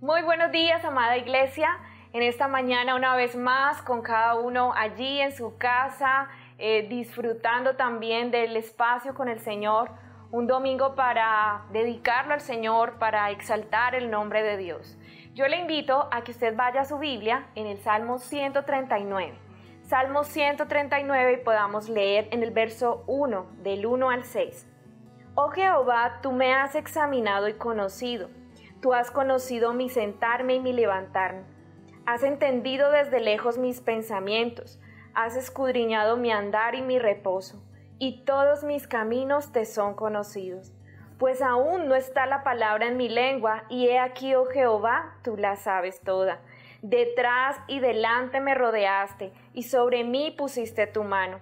Muy buenos días, amada iglesia. En esta mañana una vez más con cada uno allí en su casa, disfrutando también del espacio con el Señor. Un domingo para dedicarlo al Señor, para exaltar el nombre de Dios. Yo le invito a que usted vaya a su Biblia en el Salmo 139. Salmo 139 y podamos leer en el verso 1, del 1 al 6. Oh Jehová, tú me has examinado y conocido. Tú has conocido mi sentarme y mi levantarme. Has entendido desde lejos mis pensamientos. Has escudriñado mi andar y mi reposo. Y todos mis caminos te son conocidos. Pues aún no está la palabra en mi lengua, y he aquí, oh Jehová, tú la sabes toda. Detrás y delante me rodeaste, y sobre mí pusiste tu mano.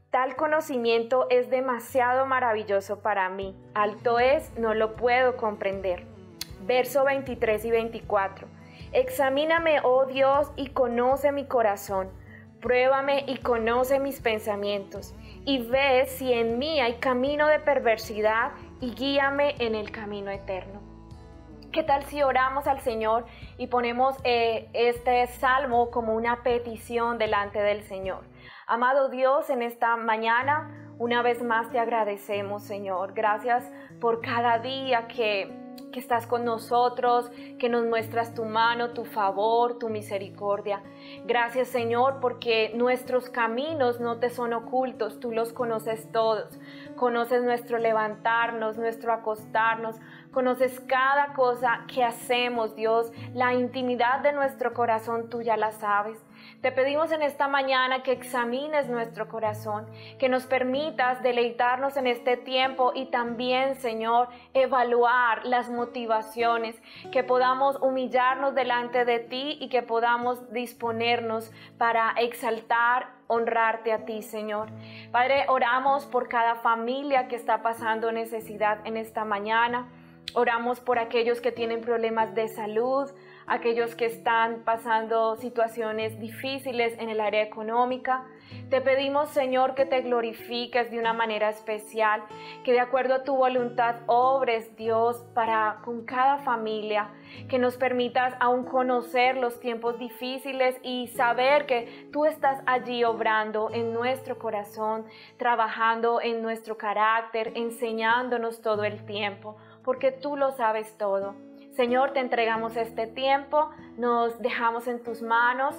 Tal conocimiento es demasiado maravilloso para mí. Alto es, no lo puedo comprender. Verso 23 y 24. Examíname, oh Dios, y conoce mi corazón. Pruébame y conoce mis pensamientos. Y ve si en mí hay camino de perversidad y guíame en el camino eterno. ¿Qué tal si oramos al Señor y ponemos este salmo como una petición delante del Señor? Amado Dios, en esta mañana, una vez más te agradecemos, Señor. Gracias por cada día que estás con nosotros, que nos muestras tu mano, tu favor, tu misericordia. Gracias, Señor, porque nuestros caminos no te son ocultos, tú los conoces todos. Conoces nuestro levantarnos, nuestro acostarnos, conoces cada cosa que hacemos, Dios. La intimidad de nuestro corazón tú ya la sabes. Te pedimos en esta mañana que examines nuestro corazón, que nos permitas deleitarnos en este tiempo y también, Señor, evaluar las motivaciones, que podamos humillarnos delante de ti y que podamos disponernos para exaltar, honrarte a ti, Señor. Padre, oramos por cada familia que está pasando necesidad en esta mañana. Oramos por aquellos que tienen problemas de salud, aquellos que están pasando situaciones difíciles en el área económica. Te pedimos, Señor, que te glorifiques de una manera especial, que de acuerdo a tu voluntad obres, Dios, para con cada familia, que nos permitas aún conocer los tiempos difíciles y saber que tú estás allí obrando en nuestro corazón, trabajando en nuestro carácter, enseñándonos todo el tiempo, porque tú lo sabes todo. Señor, te entregamos este tiempo, nos dejamos en tus manos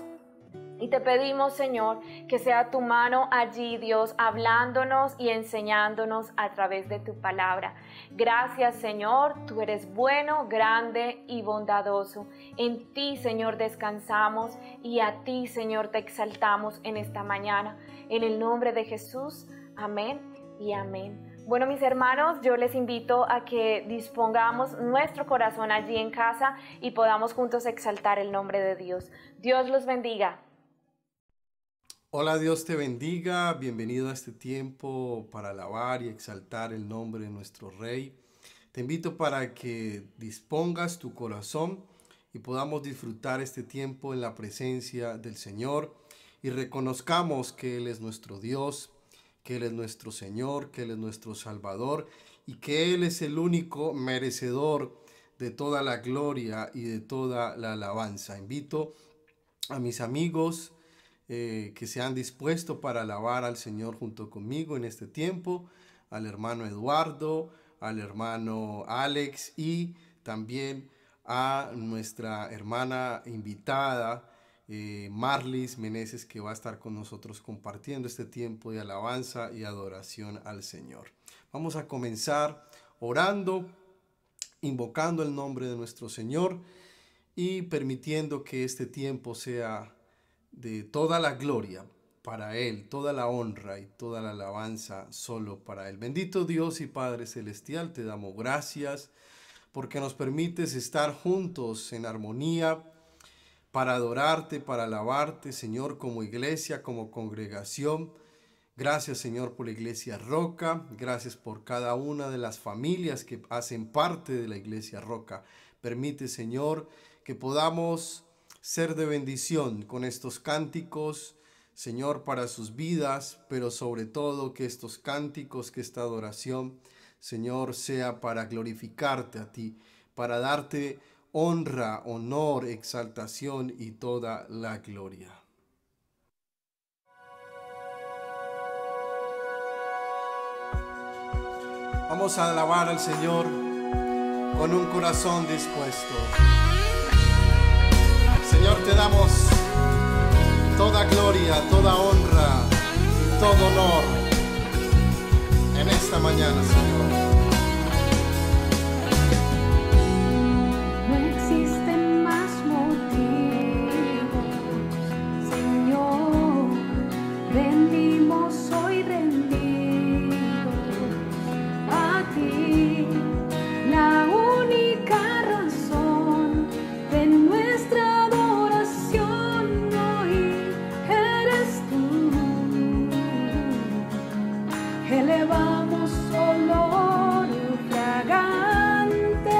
y te pedimos, Señor, que sea tu mano allí, Dios, hablándonos y enseñándonos a través de tu palabra. Gracias, Señor, tú eres bueno, grande y bondadoso. En ti, Señor, descansamos y a ti, Señor, te exaltamos en esta mañana. En el nombre de Jesús, amén y amén. Bueno, mis hermanos, yo les invito a que dispongamos nuestro corazón allí en casa y podamos juntos exaltar el nombre de Dios. Dios los bendiga. Hola, Dios te bendiga. Bienvenido a este tiempo para alabar y exaltar el nombre de nuestro Rey. Te invito para que dispongas tu corazón y podamos disfrutar este tiempo en la presencia del Señor y reconozcamos que Él es nuestro Dios, que Él es nuestro Señor, que Él es nuestro Salvador y que Él es el único merecedor de toda la gloria y de toda la alabanza. Invito a mis amigos que se han dispuesto para alabar al Señor junto conmigo en este tiempo, al hermano Eduardo, al hermano Alex y también a nuestra hermana invitada, Marlis Meneses, que va a estar con nosotros compartiendo este tiempo de alabanza y adoración al Señor. Vamos a comenzar orando, invocando el nombre de nuestro Señor y permitiendo que este tiempo sea de toda la gloria para Él, toda la honra y toda la alabanza solo para Él. Bendito Dios y Padre Celestial, te damos gracias porque nos permites estar juntos en armonía para adorarte, para alabarte, Señor, como iglesia, como congregación. Gracias, Señor, por la Iglesia Roca. Gracias por cada una de las familias que hacen parte de la Iglesia Roca. Permite, Señor, que podamos ser de bendición con estos cánticos, Señor, para sus vidas, pero sobre todo que estos cánticos, que esta adoración, Señor, sea para glorificarte a ti, para darte honra, honor, exaltación y toda la gloria. Vamos a alabar al Señor con un corazón dispuesto. Señor, te damos toda gloria, toda honra, todo honor en esta mañana, Señor. Elevamos olor fragante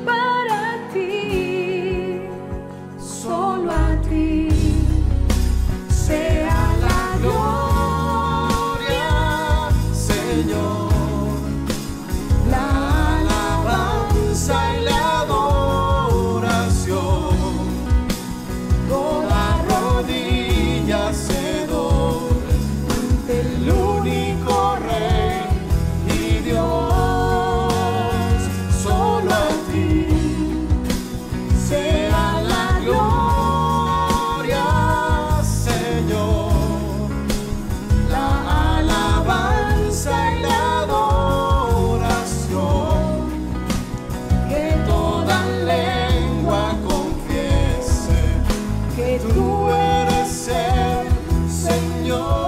para ti, solo a ti sea la gloria, Señor, la alabanza y la adoración, toda rodilla se doble ante el único Rey y Dios. Solo a ti sea la gloria, Señor, la alabanza y la adoración, que toda lengua confiese que tú eres el Señor.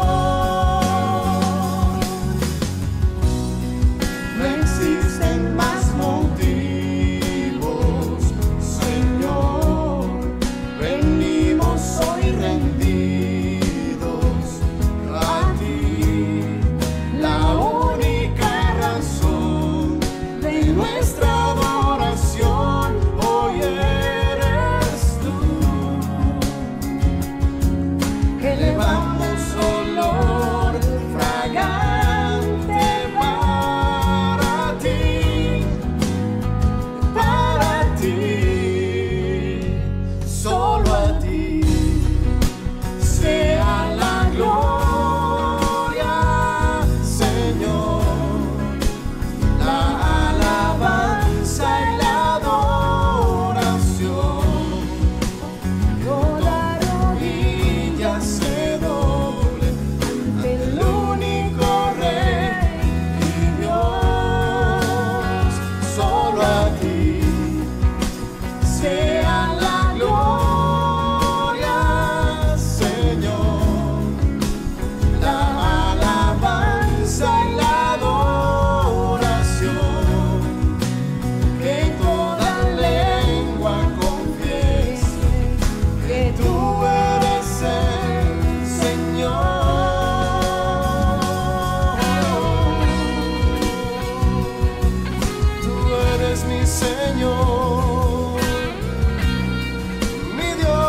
No existen más motivos, Señor. Venimos hoy rendidos a ti, la única razón de nuestra adoración hoy eres tú. Elevamos olor fragante para ti, solo a ti sea la gloria, Señor, la alabanza y la adoración, toda rodilla se doble ante el único Rey y Dios. Solo a ti sea la gloria, Señor, la alabanza y la adoración, que toda lengua confiese que tú eres el Señor. Tú eres mi Señor, mi Dios,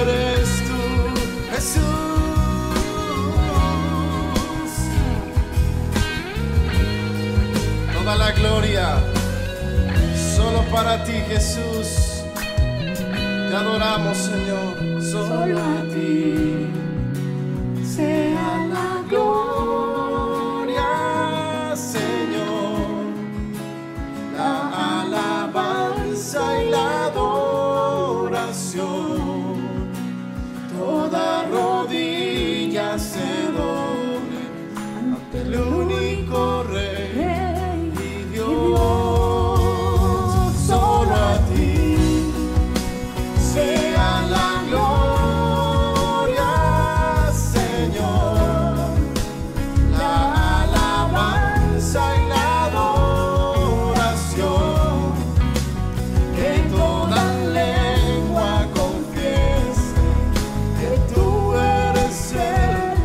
eres tú, Jesús. Toda la gloria solo para ti, Jesús. Te adoramos, Señor, solo a ti sea la gloria, Señor, la alabanza y la adoración, toda rodilla se doble ante el único Rey y Dios. Solo a ti sea la gloria, Señor, la alabanza y la adoración, que toda lengua confiese que tú eres el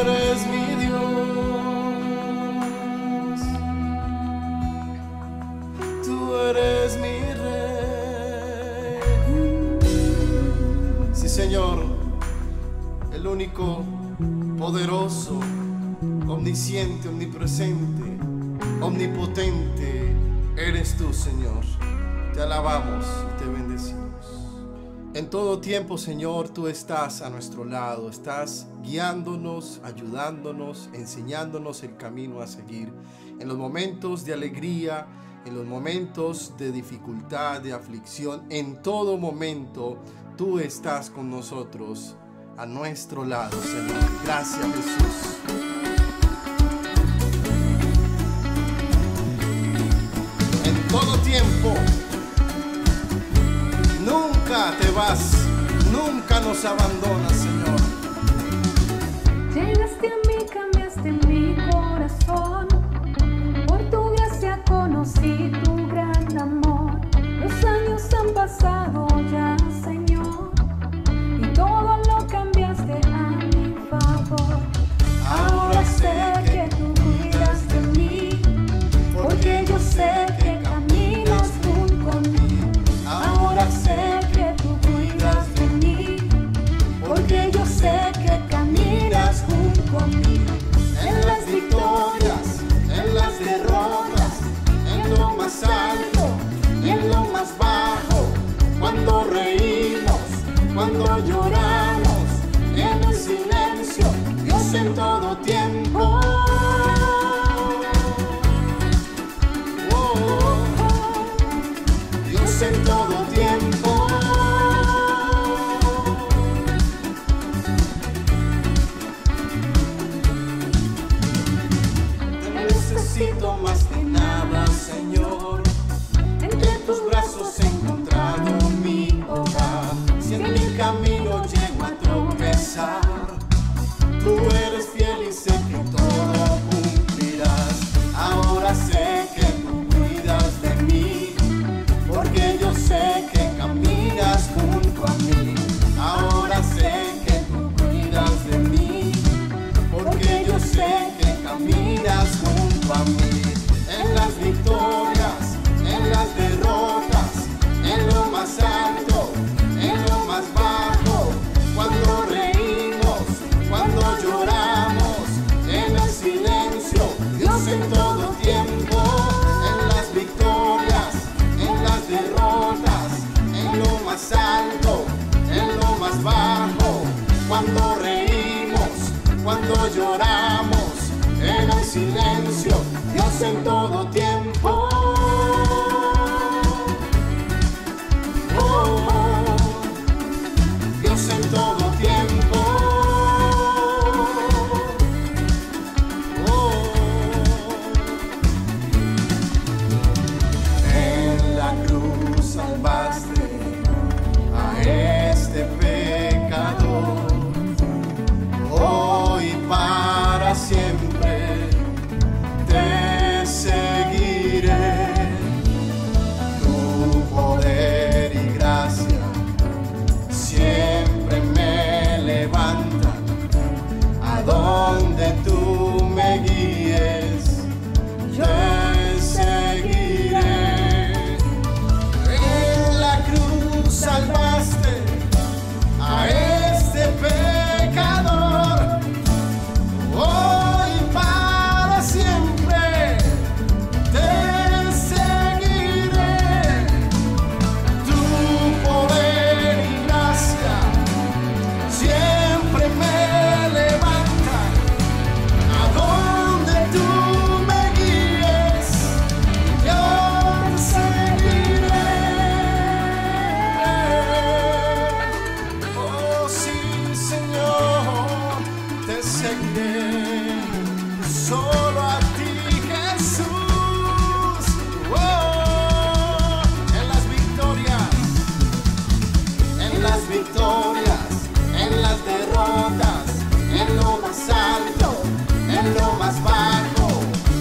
eres mi Dios, tú eres mi Rey. Sí, Señor, el único poderoso, omnisciente, omnipresente, omnipotente, eres tú, Señor. Te alabamos y te bendecimos. En todo tiempo, Señor, tú estás a nuestro lado, estás guiándonos, ayudándonos, enseñándonos el camino a seguir. En los momentos de alegría, en los momentos de dificultad, de aflicción, en todo momento, tú estás con nosotros, a nuestro lado, Señor. Gracias, Jesús. En todo tiempo, nunca te vas, nunca nos abandonas, Señor. Llegaste a mí, cambiaste mi corazón. Por tu gracia conocí tu gran amor. Los años han pasado ya, Señor, y todo lo cambiaste a mi favor. Ahora sé que tú cuidas de mí, porque yo sé que caminas junto a mí. Ahora sé que tú cuidas de mí, porque yo sé que caminas junto a mí. En las victorias, en las derrotas, en lo más alto y en lo más bajo, cuando reímos, cuando lloramos, en el silencio, Dios en todo tiempo. Dios en todo tiempo. Te necesito más que nada, Señor. Entre tus brazos he encontrado mi hogar. Si en mi camino llego a tropezar, tú eres fiel y sé que todo cumplirás. Ahora sé que tú cuidas de mí, porque yo sé que caminas junto a mí. Ahora sé que tú cuidas de mí, porque yo sé que caminas junto a mí. En las victorias, en las derrotas, en lo más alto, en lo más bajo, cuando reímos, cuando lloramos, en el silencio, Dios en todo tiempo. En las victorias, en las derrotas, en lo más alto, en lo más bajo, cuando reímos, cuando lloramos, en el silencio, Dios en todo tiempo. Dios en todo tiempo. En la cruz salvaste a este pecador. Hoy para siempre te seguiré. Tu poder y gracia siempre me levantan. A donde tú me guíes, yo te seguiré. En la cruz salvaste a este pecador. Hoy para siempre te seguiré. Tu poder y gracia siempre me levantan. A donde tú me guíes, yo te seguiré. Oh sí, Señor, te seguiré. Solo a ti, Jesús. Oh, en las victorias, en las victorias, en las derrotas, en lo más alto, en lo más bajo,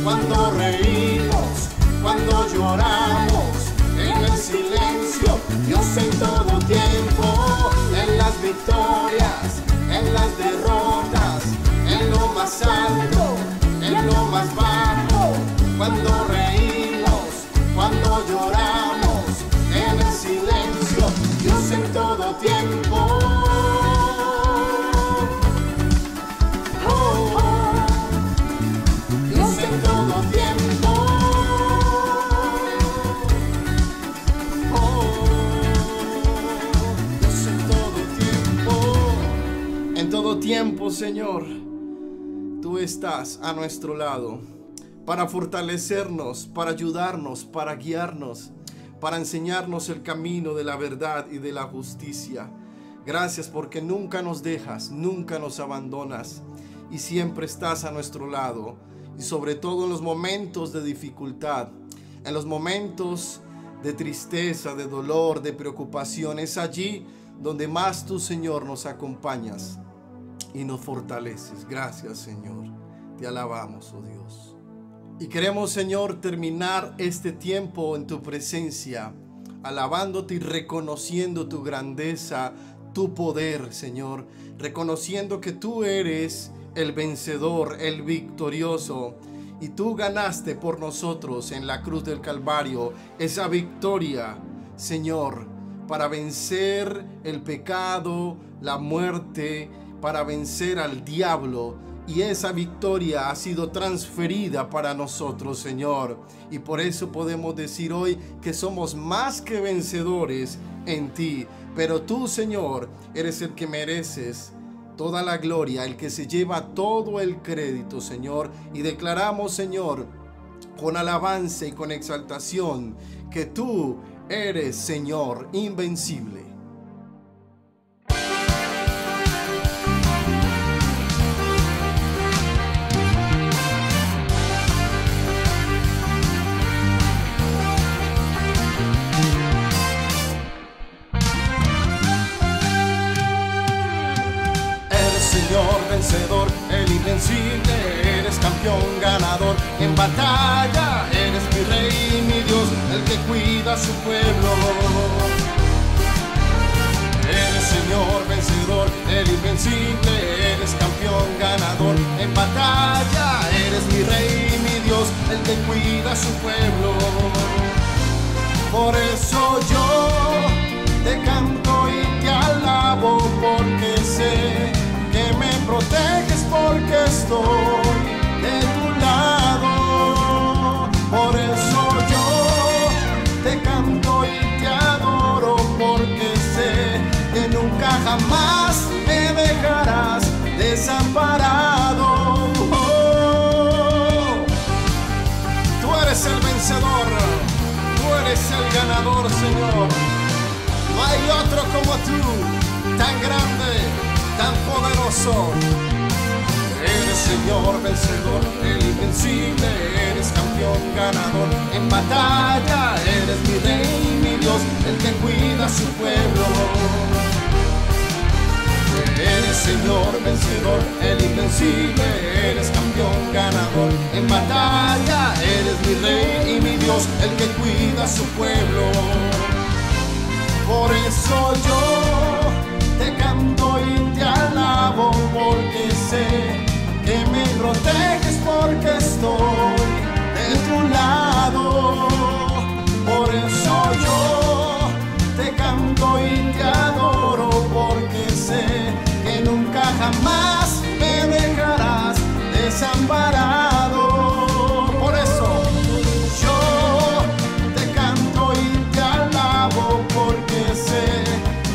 cuando reímos, cuando lloramos, en el silencio, Dios en todo tiempo. En las victorias, en las derrotas, en lo más más alto, en lo más bajo, cuando reímos, cuando lloramos, en el silencio, Dios en todo tiempo. Dios en todo tiempo. Dios en todo tiempo. En todo tiempo, Señor, tú estás a nuestro lado para fortalecernos, para ayudarnos, para guiarnos, para enseñarnos el camino de la verdad y de la justicia. Gracias porque nunca nos dejas, nunca nos abandonas y siempre estás a nuestro lado. Y sobre todo en los momentos de dificultad, en los momentos de tristeza, de dolor, de preocupación, es allí donde más tú, Señor, nos acompañas y nos fortaleces. Gracias, Señor. Te alabamos, oh Dios. Y queremos, Señor, terminar este tiempo en tu presencia, alabándote y reconociendo tu grandeza, tu poder, Señor, reconociendo que tú eres el vencedor, el victorioso, y tú ganaste por nosotros en la cruz del Calvario esa victoria, Señor, para vencer el pecado, la muerte, para vencer al diablo. Y esa victoria ha sido transferida para nosotros, Señor. Y por eso podemos decir hoy que somos más que vencedores en ti. Pero tú, Señor, eres el que mereces toda la gloria, el que se lleva todo el crédito, Señor. Y declaramos, Señor, con alabanza y con exaltación, que tú eres, Señor, invencible. Señor vencedor, el invencible, eres campeón ganador en batalla, eres mi rey, mi Dios, el que cuida a su pueblo. Eres Señor vencedor, el invencible, eres campeón ganador en batalla, eres mi rey, mi Dios, el que cuida a su pueblo. Por eso yo te canto y te alabo, porque sé que me proteges, porque estoy de tu lado. Por eso yo te canto y te adoro, porque sé que nunca jamás me dejarás desamparado. Tú eres el vencedor, tú eres el ganador, Señor. No hay otro como tú, tan grande, tan poderoso. Eres Señor vencedor, el invencible, eres campeón ganador en batalla, eres mi rey, mi Dios, el que cuida a su pueblo. Eres Señor vencedor, el invencible, eres campeón ganador en batalla, eres mi rey y mi Dios, el que cuida a su pueblo. Por eso yo te canto y te alabo, porque sé que me proteges, porque estoy de tu lado. Por eso yo te canto y te adoro, porque sé que nunca jamás me dejarás desamparado. Por eso yo te canto y te alabo, porque sé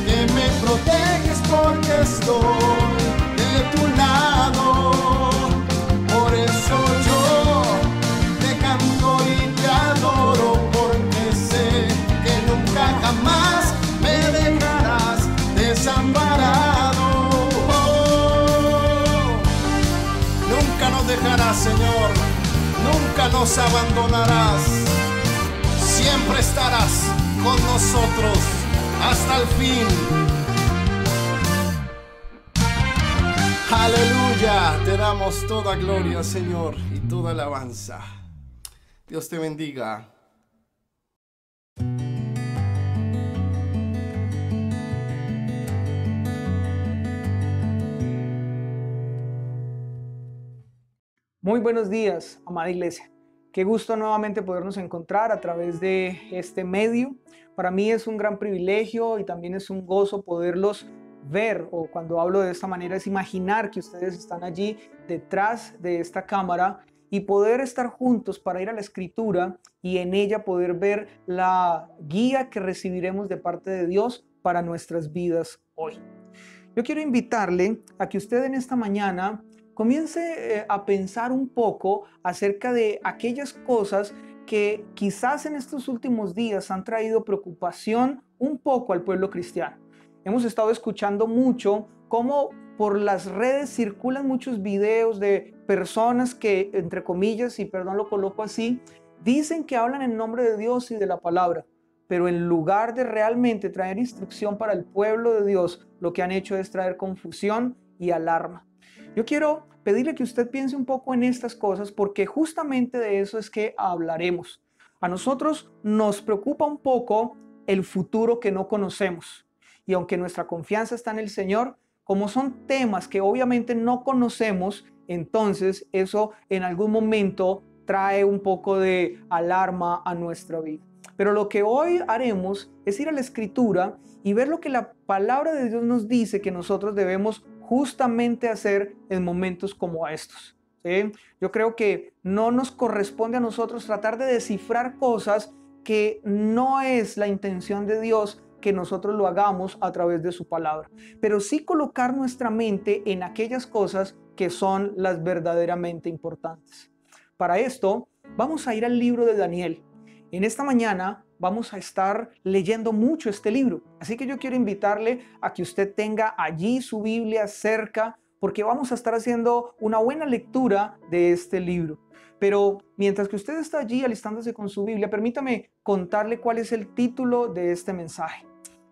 que me proteges, porque estoy de tu lado. Por eso yo te canto y te adoro, porque sé que nunca jamás me dejarás desamparado. Nunca nos dejarás, Señor, nunca nos abandonarás. Siempre estarás con nosotros hasta el fin. Aleluya, te damos toda gloria, Señor, y toda alabanza. Dios te bendiga. Muy buenos días, amada iglesia. Qué gusto nuevamente podernos encontrar a través de este medio. Para mí es un gran privilegio y también es un gozo poderlos ver, o cuando hablo de esta manera es imaginar que ustedes están allí detrás de esta cámara y poder estar juntos para ir a la Escritura y en ella poder ver la guía que recibiremos de parte de Dios para nuestras vidas hoy. Yo quiero invitarle a que usted en esta mañana comience a pensar un poco acerca de aquellas cosas que quizás en estos últimos días han traído preocupación un poco al pueblo cristiano. Hemos estado escuchando mucho cómo por las redes circulan muchos videos de personas que, entre comillas, y perdón lo coloco así, dicen que hablan en nombre de Dios y de la palabra, pero en lugar de realmente traer instrucción para el pueblo de Dios, lo que han hecho es traer confusión y alarma. Yo quiero pedirle que usted piense un poco en estas cosas porque justamente de eso es que hablaremos. A nosotros nos preocupa un poco el futuro que no conocemos. Y aunque nuestra confianza está en el Señor, como son temas que obviamente no conocemos, entonces eso en algún momento trae un poco de alarma a nuestra vida. Pero lo que hoy haremos es ir a la Escritura y ver lo que la palabra de Dios nos dice que nosotros debemos justamente hacer en momentos como estos. ¿Sí? Yo creo que no nos corresponde a nosotros tratar de descifrar cosas que no es la intención de Dios que nosotros lo hagamos a través de su palabra, pero sí colocar nuestra mente en aquellas cosas que son las verdaderamente importantes. Para esto, vamos a ir al libro de Daniel. En esta mañana vamos a estar leyendo mucho este libro, así que yo quiero invitarle a que usted tenga allí su Biblia cerca, porque vamos a estar haciendo una buena lectura de este libro. Pero mientras que usted está allí alistándose con su Biblia, permítame contarle cuál es el título de este mensaje.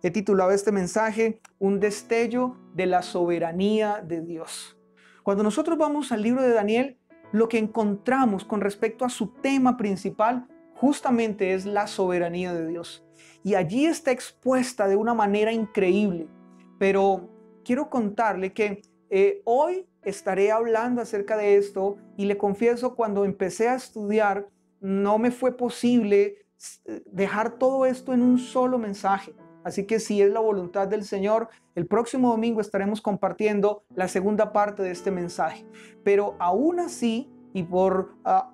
He titulado este mensaje Un destello de la soberanía de Dios. Cuando nosotros vamos al libro de Daniel, lo que encontramos con respecto a su tema principal justamente es la soberanía de Dios. Y allí está expuesta de una manera increíble. Pero quiero contarle que hoy estaré hablando acerca de esto y le confieso, cuando empecé a estudiar, no me fue posible dejar todo esto en un solo mensaje. Así que si es la voluntad del Señor, el próximo domingo estaremos compartiendo la segunda parte de este mensaje. Pero aún así,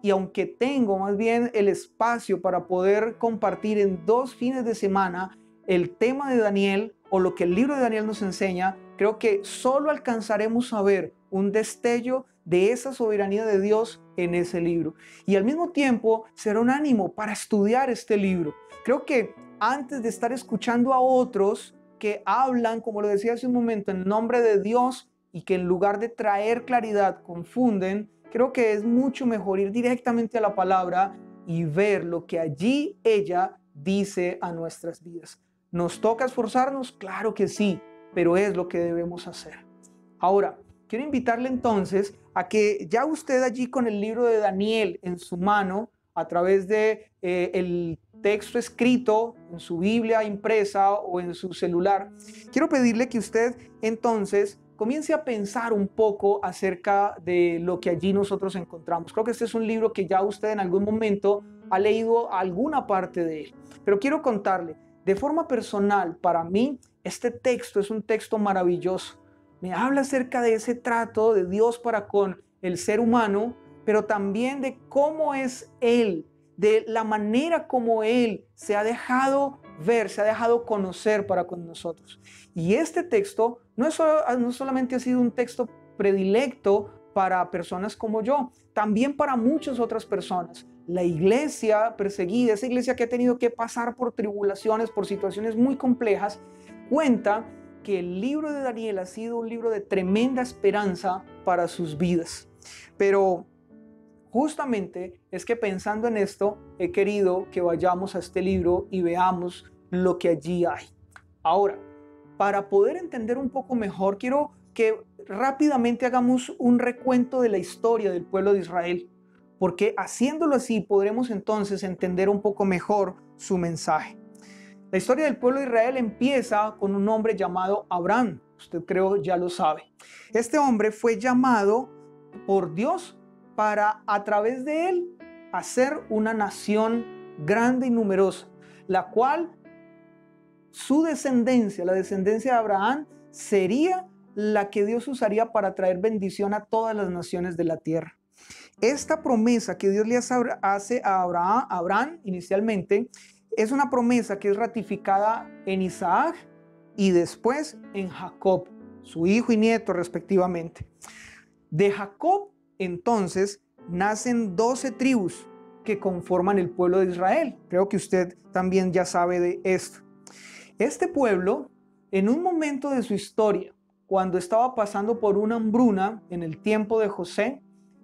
y aunque tengo más bien el espacio para poder compartir en 2 fines de semana el tema de Daniel o lo que el libro de Daniel nos enseña, creo que solo alcanzaremos a ver un destello de esa soberanía de Dios en ese libro. Y al mismo tiempo será un ánimo para estudiar este libro. Creo que antes de estar escuchando a otros que hablan, como lo decía hace un momento, en nombre de Dios y que en lugar de traer claridad confunden, creo que es mucho mejor ir directamente a la palabra y ver lo que allí ella dice a nuestras vidas. ¿Nos toca esforzarnos? Claro que sí, pero es lo que debemos hacer. Ahora, quiero invitarle entonces a que ya usted allí con el libro de Daniel en su mano, a través de el texto escrito en su Biblia impresa o en su celular, quiero pedirle que usted entonces comience a pensar un poco acerca de lo que allí nosotros encontramos. Creo que este es un libro que ya usted en algún momento ha leído alguna parte de él. Pero quiero contarle, de forma personal, para mí, este texto es un texto maravilloso. Me habla acerca de ese trato de Dios para con el ser humano, pero también de cómo es Él, de la manera como Él se ha dejado ver, se ha dejado conocer para con nosotros. Y este texto no solamente ha sido un texto predilecto para personas como yo, también para muchas otras personas. La iglesia perseguida, esa iglesia que ha tenido que pasar por tribulaciones, por situaciones muy complejas, cuenta que el libro de Daniel ha sido un libro de tremenda esperanza para sus vidas. Pero justamente es que pensando en esto, he querido que vayamos a este libro y veamos lo que allí hay. Ahora, para poder entender un poco mejor, quiero que rápidamente hagamos un recuento de la historia del pueblo de Israel, porque haciéndolo así podremos entonces entender un poco mejor su mensaje. La historia del pueblo de Israel empieza con un hombre llamado Abraham. Usted creo ya lo sabe. Este hombre fue llamado por Dios para a través de él hacer una nación grande y numerosa, la cual su descendencia, la descendencia de Abraham, sería la que Dios usaría para traer bendición a todas las naciones de la tierra. Esta promesa que Dios le hace a Abraham inicialmente es una promesa que es ratificada en Isaac y después en Jacob, su hijo y nieto respectivamente. De Jacob entonces nacen 12 tribus que conforman el pueblo de Israel. Creo que usted también ya sabe de esto. Este pueblo, en un momento de su historia, cuando estaba pasando por una hambruna en el tiempo de José,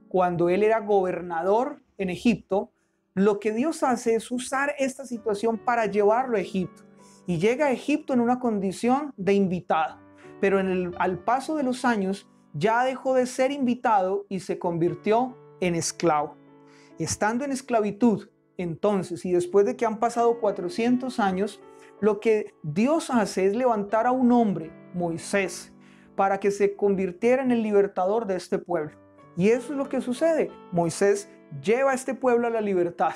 cuando él era gobernador en Egipto, lo que Dios hace es usar esta situación para llevarlo a Egipto. Y llega a Egipto en una condición de invitado. Pero al paso de los años ya dejó de ser invitado y se convirtió en esclavo. Estando en esclavitud, entonces, y después de que han pasado 400 años, lo que Dios hace es levantar a un hombre, Moisés, para que se convirtiera en el libertador de este pueblo. Y eso es lo que sucede. Moisés lleva a este pueblo a la libertad.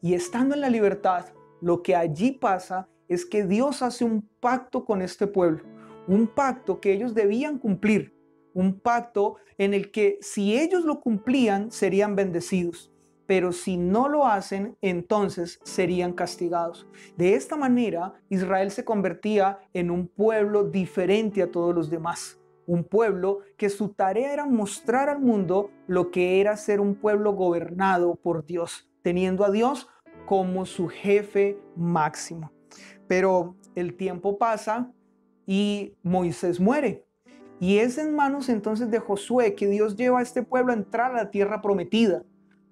Y estando en la libertad, lo que allí pasa es que Dios hace un pacto con este pueblo. Un pacto que ellos debían cumplir. Un pacto en el que si ellos lo cumplían, serían bendecidos. Pero si no lo hacen, entonces serían castigados. De esta manera, Israel se convertía en un pueblo diferente a todos los demás. Un pueblo que su tarea era mostrar al mundo lo que era ser un pueblo gobernado por Dios, teniendo a Dios como su jefe máximo. Pero el tiempo pasa y Moisés muere. Y es en manos entonces de Josué que Dios lleva a este pueblo a entrar a la tierra prometida.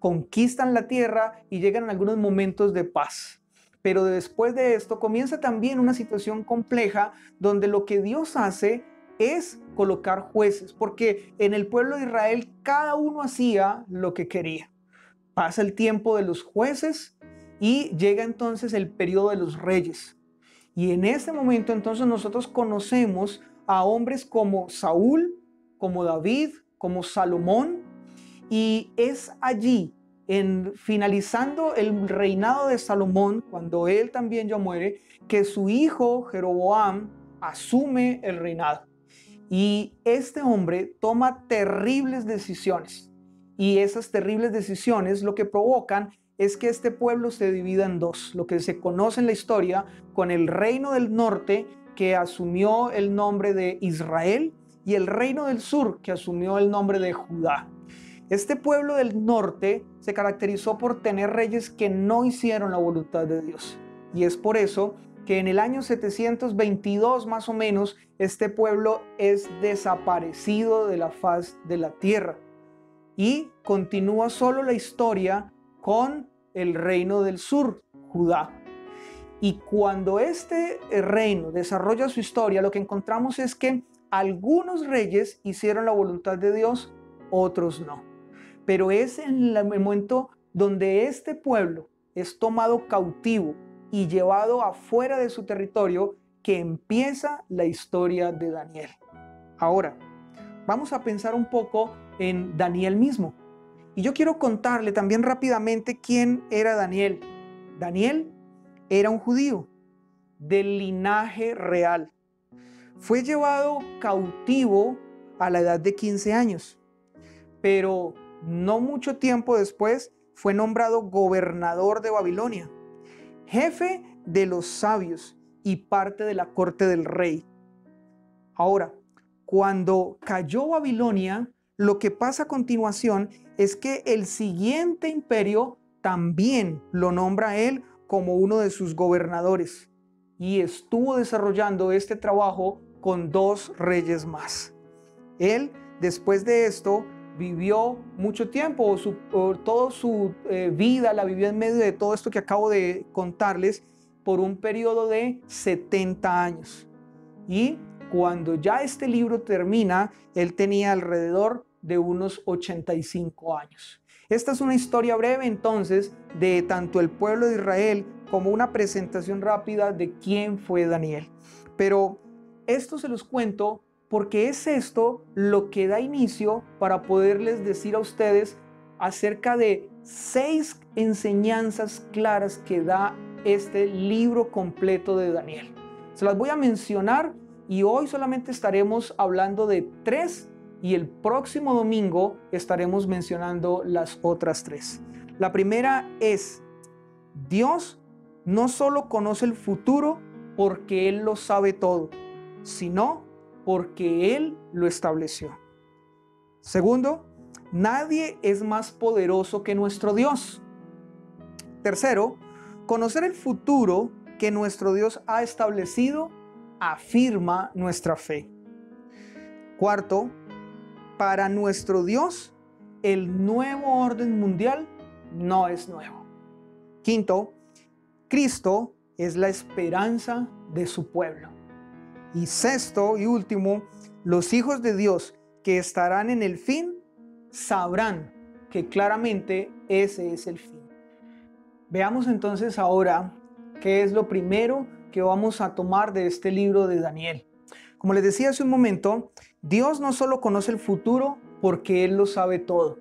Conquistan la tierra y llegan algunos momentos de paz. Pero después de esto comienza también una situación compleja donde lo que Dios hace es colocar jueces, porque en el pueblo de Israel cada uno hacía lo que quería. Pasa el tiempo de los jueces y llega entonces el periodo de los reyes. Y en este momento entonces nosotros conocemos a hombres como Saúl, como David, como Salomón, y es allí, finalizando el reinado de Salomón, cuando él también ya muere, que su hijo Jeroboam asume el reinado. Y este hombre toma terribles decisiones. Y esas terribles decisiones lo que provocan es que este pueblo se divida en dos. Lo que se conoce en la historia con el reino del norte, que asumió el nombre de Israel, y el reino del sur, que asumió el nombre de Judá. Este pueblo del norte se caracterizó por tener reyes que no hicieron la voluntad de Dios. Y es por eso que en el año 722 más o menos, este pueblo es desaparecido de la faz de la tierra. Y continúa solo la historia con el reino del sur, Judá. Y cuando este reino desarrolla su historia, lo que encontramos es que algunos reyes hicieron la voluntad de Dios, otros no. Pero es en el momento donde este pueblo es tomado cautivo y llevado afuera de su territorio que empieza la historia de Daniel. Ahora, vamos a pensar un poco en Daniel mismo. Y yo quiero contarle también rápidamente quién era Daniel. Daniel era un judío del linaje real. Fue llevado cautivo a la edad de 15 años, pero no mucho tiempo después fue nombrado gobernador de Babilonia, jefe de los sabios y parte de la corte del rey. Ahora, cuando cayó Babilonia, lo que pasa a continuación es que el siguiente imperio también lo nombra a él como uno de sus gobernadores y estuvo desarrollando este trabajo con 2 reyes más. Él, después de esto, vivió mucho tiempo, toda su vida la vivió en medio de todo esto que acabo de contarles por un periodo de 70 años. Y cuando ya este libro termina, él tenía alrededor de unos 85 años. Esta es una historia breve entonces de tanto el pueblo de Israel como una presentación rápida de quién fue Daniel. Pero esto se los cuento porque es esto lo que da inicio para poderles decir a ustedes acerca de 6 enseñanzas claras que da este libro completo de Daniel. Se las voy a mencionar y hoy solamente estaremos hablando de 3 y el próximo domingo estaremos mencionando las otras 3. La primera es: Dios no solo conoce el futuro porque Él lo sabe todo, sino porque Él lo estableció. Segundo, nadie es más poderoso que nuestro Dios. Tercero, conocer el futuro que nuestro Dios ha establecido afirma nuestra fe. Cuarto, para nuestro Dios, el nuevo orden mundial no es nuevo. Quinto, Cristo es la esperanza de su pueblo. Y sexto y último, los hijos de Dios que estarán en el fin sabrán que claramente ese es el fin. Veamos entonces ahora qué es lo primero que vamos a tomar de este libro de Daniel. Como les decía hace un momento, Dios no solo conoce el futuro porque Él lo sabe todo.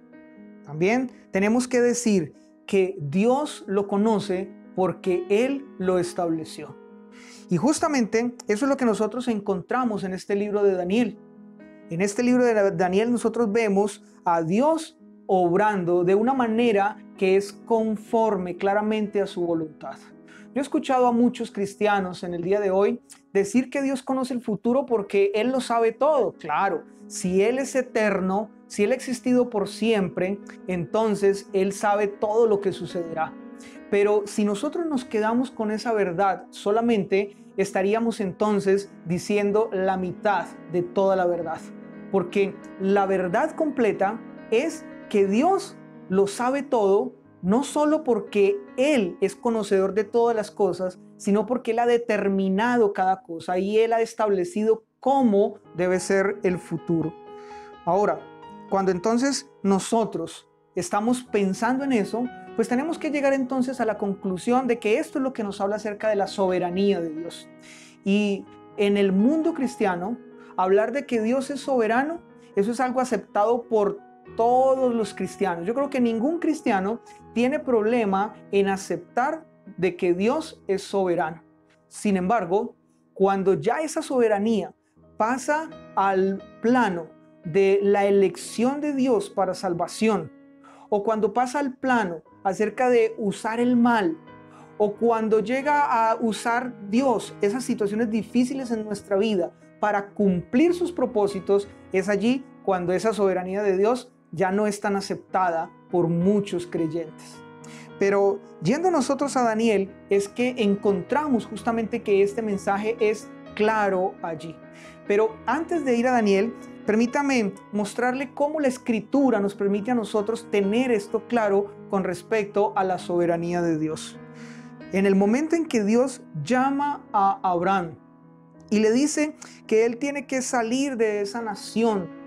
También tenemos que decir que Dios lo conoce porque Él lo estableció. Y justamente eso es lo que nosotros encontramos en este libro de Daniel. En este libro de Daniel nosotros vemos a Dios obrando de una manera que es conforme claramente a su voluntad. Yo he escuchado a muchos cristianos en el día de hoy decir que Dios conoce el futuro porque Él lo sabe todo. Claro, si Él es eterno, si Él ha existido por siempre, entonces Él sabe todo lo que sucederá. Pero si nosotros nos quedamos con esa verdad solamente, estaríamos entonces diciendo la mitad de toda la verdad. Porque la verdad completa es que Dios lo sabe todo, no solo porque Él es conocedor de todas las cosas, sino porque Él ha determinado cada cosa y Él ha establecido cómo debe ser el futuro. Ahora, cuando entonces nosotros estamos pensando en eso, pues tenemos que llegar entonces a la conclusión de que esto es lo que nos habla acerca de la soberanía de Dios. Y en el mundo cristiano, hablar de que Dios es soberano, eso es algo aceptado por todos los cristianos. Yo creo que ningún cristiano tiene problema en aceptar de que Dios es soberano. Sin embargo, cuando ya esa soberanía pasa al plano de la elección de Dios para salvación, o cuando pasa al plano acerca de usar el mal, o cuando llega a usar Dios esas situaciones difíciles en nuestra vida para cumplir sus propósitos, es allí cuando esa soberanía de Dios ya no es tan aceptada por muchos creyentes. Pero yendo nosotros a Daniel, es que encontramos justamente que este mensaje es claro allí. Pero antes de ir a Daniel, permítame mostrarle cómo la Escritura nos permite a nosotros tener esto claro con respecto a la soberanía de Dios. En el momento en que Dios llama a Abraham y le dice que él tiene que salir de esa nación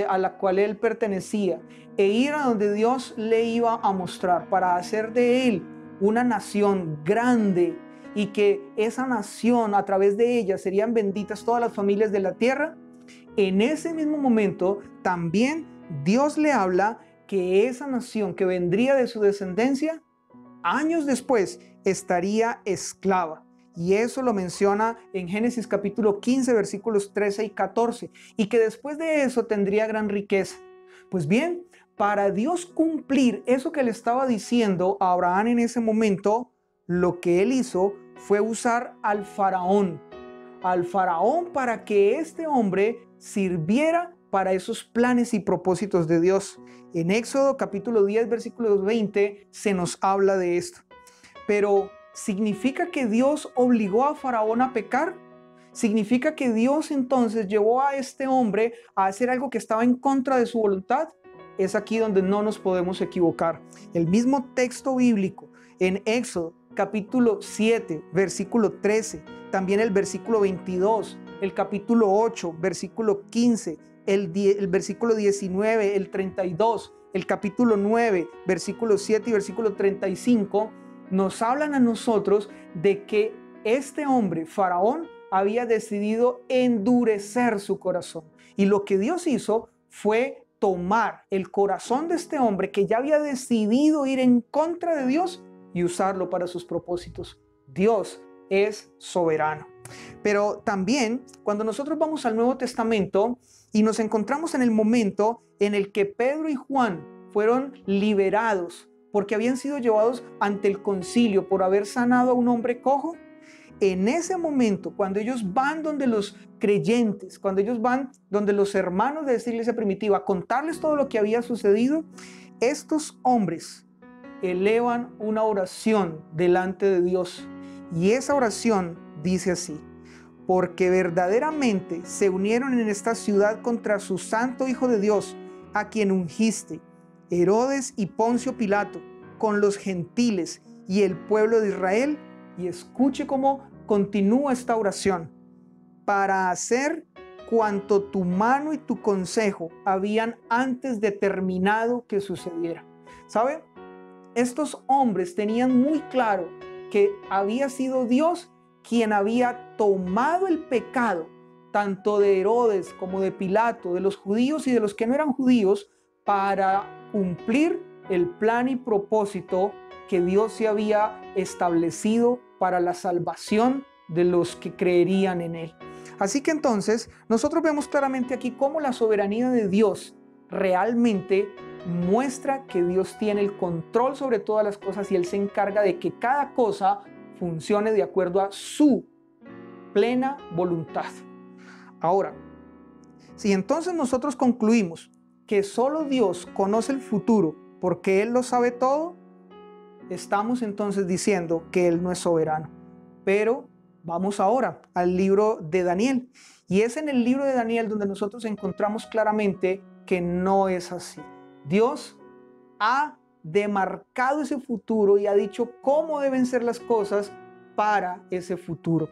a la cual él pertenecía e ir a donde Dios le iba a mostrar para hacer de él una nación grande y que esa nación, a través de ella, serían benditas todas las familias de la tierra. En ese mismo momento también Dios le habla que esa nación que vendría de su descendencia, años después estaría esclava. Y eso lo menciona en Génesis capítulo 15, versículos 13 y 14. Y que después de eso tendría gran riqueza. Pues bien, para Dios cumplir eso que le estaba diciendo a Abraham en ese momento, lo que él hizo fue usar al faraón para que este hombre sirviera para esos planes y propósitos de Dios. En Éxodo capítulo 10, versículo 20 se nos habla de esto. Pero ¿significa que Dios obligó a Faraón a pecar? ¿Significa que Dios entonces llevó a este hombre a hacer algo que estaba en contra de su voluntad? Es aquí donde no nos podemos equivocar. El mismo texto bíblico en Éxodo capítulo 7, versículo 13, también el versículo 22, el capítulo 8, versículo 15, el versículo 19, el 32, el capítulo 9, versículo 7 y versículo 35, nos hablan a nosotros de que este hombre, Faraón, había decidido endurecer su corazón. Y lo que Dios hizo fue tomar el corazón de este hombre que ya había decidido ir en contra de Dios y usarlo para sus propósitos. Dios es soberano. Pero también cuando nosotros vamos al Nuevo Testamento y nos encontramos en el momento en el que Pedro y Juan fueron liberados porque habían sido llevados ante el concilio por haber sanado a un hombre cojo, en ese momento, cuando ellos van donde los creyentes, cuando ellos van donde los hermanos de esta iglesia primitiva a contarles todo lo que había sucedido, estos hombres elevan una oración delante de Dios. Y esa oración dice así: porque verdaderamente se unieron en esta ciudad contra su santo Hijo de Dios, a quien ungiste, Herodes y Poncio Pilato, con los gentiles y el pueblo de Israel. Y escuche cómo continúa esta oración: para hacer cuanto tu mano y tu consejo habían antes determinado que sucediera. ¿Sabe? Estos hombres tenían muy claro que había sido Dios quien había tomado el pecado, tanto de Herodes como de Pilato, de los judíos y de los que no eran judíos, para cumplir el plan y propósito que Dios se había establecido para la salvación de los que creerían en Él. Así que entonces nosotros vemos claramente aquí cómo la soberanía de Dios realmente muestra que Dios tiene el control sobre todas las cosas y Él se encarga de que cada cosa funcione de acuerdo a su plena voluntad. Ahora, si entonces nosotros concluimos que solo Dios conoce el futuro porque Él lo sabe todo, estamos entonces diciendo que Él no es soberano. Pero vamos ahora al libro de Daniel. Y es en el libro de Daniel donde nosotros encontramos claramente que no es así. Dios ha demarcado ese futuro y ha dicho cómo deben ser las cosas para ese futuro.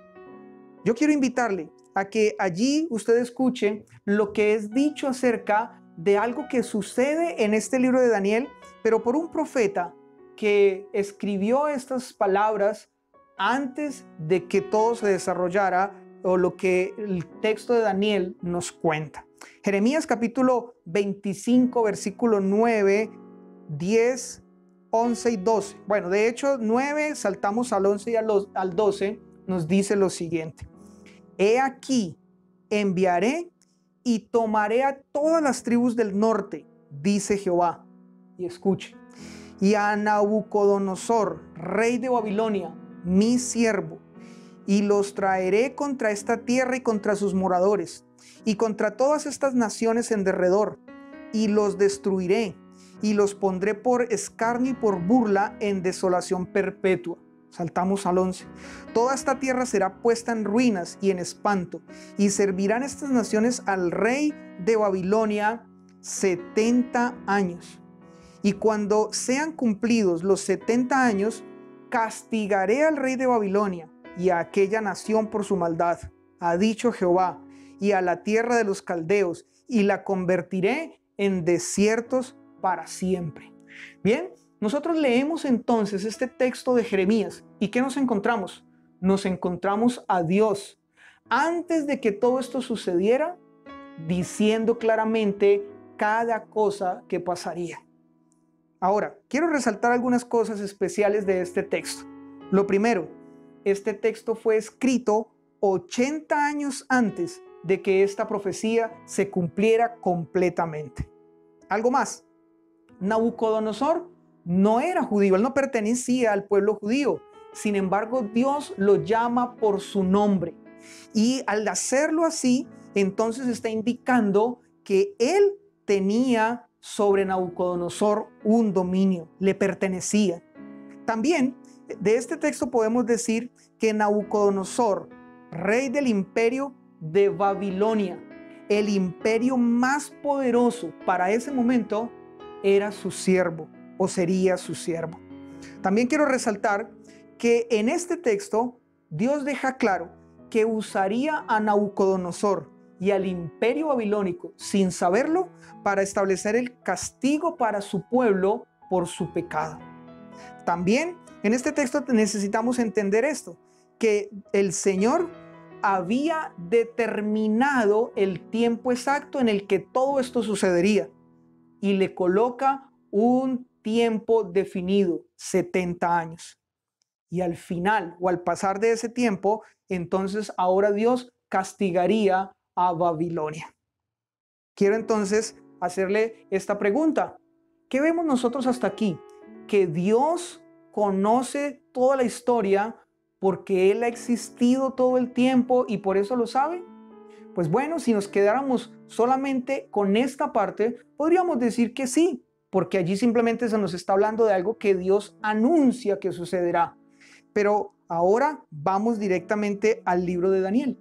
Yo quiero invitarle a que allí usted escuche lo que es dicho acerca de algo que sucede en este libro de Daniel, pero por un profeta que escribió estas palabras antes de que todo se desarrollara o lo que el texto de Daniel nos cuenta. Jeremías capítulo 25, versículo 9, 10, 11 y 12. Bueno, de hecho 9, saltamos al 11 y al 12, nos dice lo siguiente: he aquí, enviaré y tomaré a todas las tribus del norte, dice Jehová. Y escuche: y a Nabucodonosor, rey de Babilonia, mi siervo, y los traeré contra esta tierra y contra sus moradores, y contra todas estas naciones en derredor, y los destruiré, y los pondré por escarnio y por burla en desolación perpetua. Saltamos al 11. Toda esta tierra será puesta en ruinas y en espanto, y servirán estas naciones al rey de Babilonia 70 años. Y cuando sean cumplidos los 70 años, castigaré al rey de Babilonia y a aquella nación por su maldad, ha dicho Jehová, y a la tierra de los caldeos, y la convertiré en desiertos para siempre. Bien, nosotros leemos entonces este texto de Jeremías, ¿y qué nos encontramos? Nos encontramos a Dios, antes de que todo esto sucediera, diciendo claramente cada cosa que pasaría. Ahora, quiero resaltar algunas cosas especiales de este texto. Lo primero, este texto fue escrito 80 años antes de que esta profecía se cumpliera completamente. Algo más, Nabucodonosor no era judío, él no pertenecía al pueblo judío. Sin embargo, Dios lo llama por su nombre. Y al hacerlo así, entonces está indicando que él tenía sobre Nabucodonosor un dominio, le pertenecía. También de este texto podemos decir que Nabucodonosor, rey del imperio de Babilonia, el imperio más poderoso para ese momento, era su siervo o sería su siervo. También quiero resaltar que en este texto Dios deja claro que usaría a Nabucodonosor y al imperio babilónico sin saberlo para establecer el castigo para su pueblo por su pecado. También en este texto necesitamos entender esto, que el Señor había determinado el tiempo exacto en el que todo esto sucedería. y le coloca un tiempo definido, 70 años. Y al final o al pasar de ese tiempo, entonces ahora Dios castigaría a Babilonia. Quiero entonces hacerle esta pregunta. ¿Qué vemos nosotros hasta aquí? Que Dios conoce toda la historia porque Él ha existido todo el tiempo y por eso lo sabe. Pues bueno, si nos quedáramos solamente con esta parte, podríamos decir que sí, porque allí simplemente se nos está hablando de algo que Dios anuncia que sucederá. Pero ahora vamos directamente al libro de Daniel.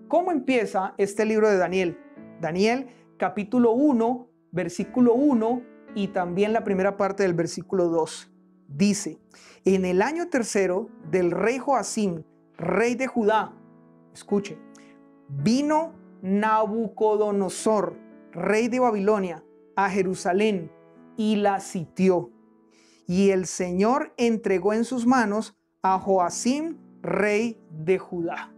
¿Cómo empieza este libro de Daniel? Daniel, capítulo 1, versículo 1 y también la primera parte del versículo 2. Dice, en el año tercero del rey Joacim, rey de Judá, escuche, vino Nabucodonosor, rey de Babilonia, a Jerusalén y la sitió. Y el Señor entregó en sus manos a Joacim, rey de Judá.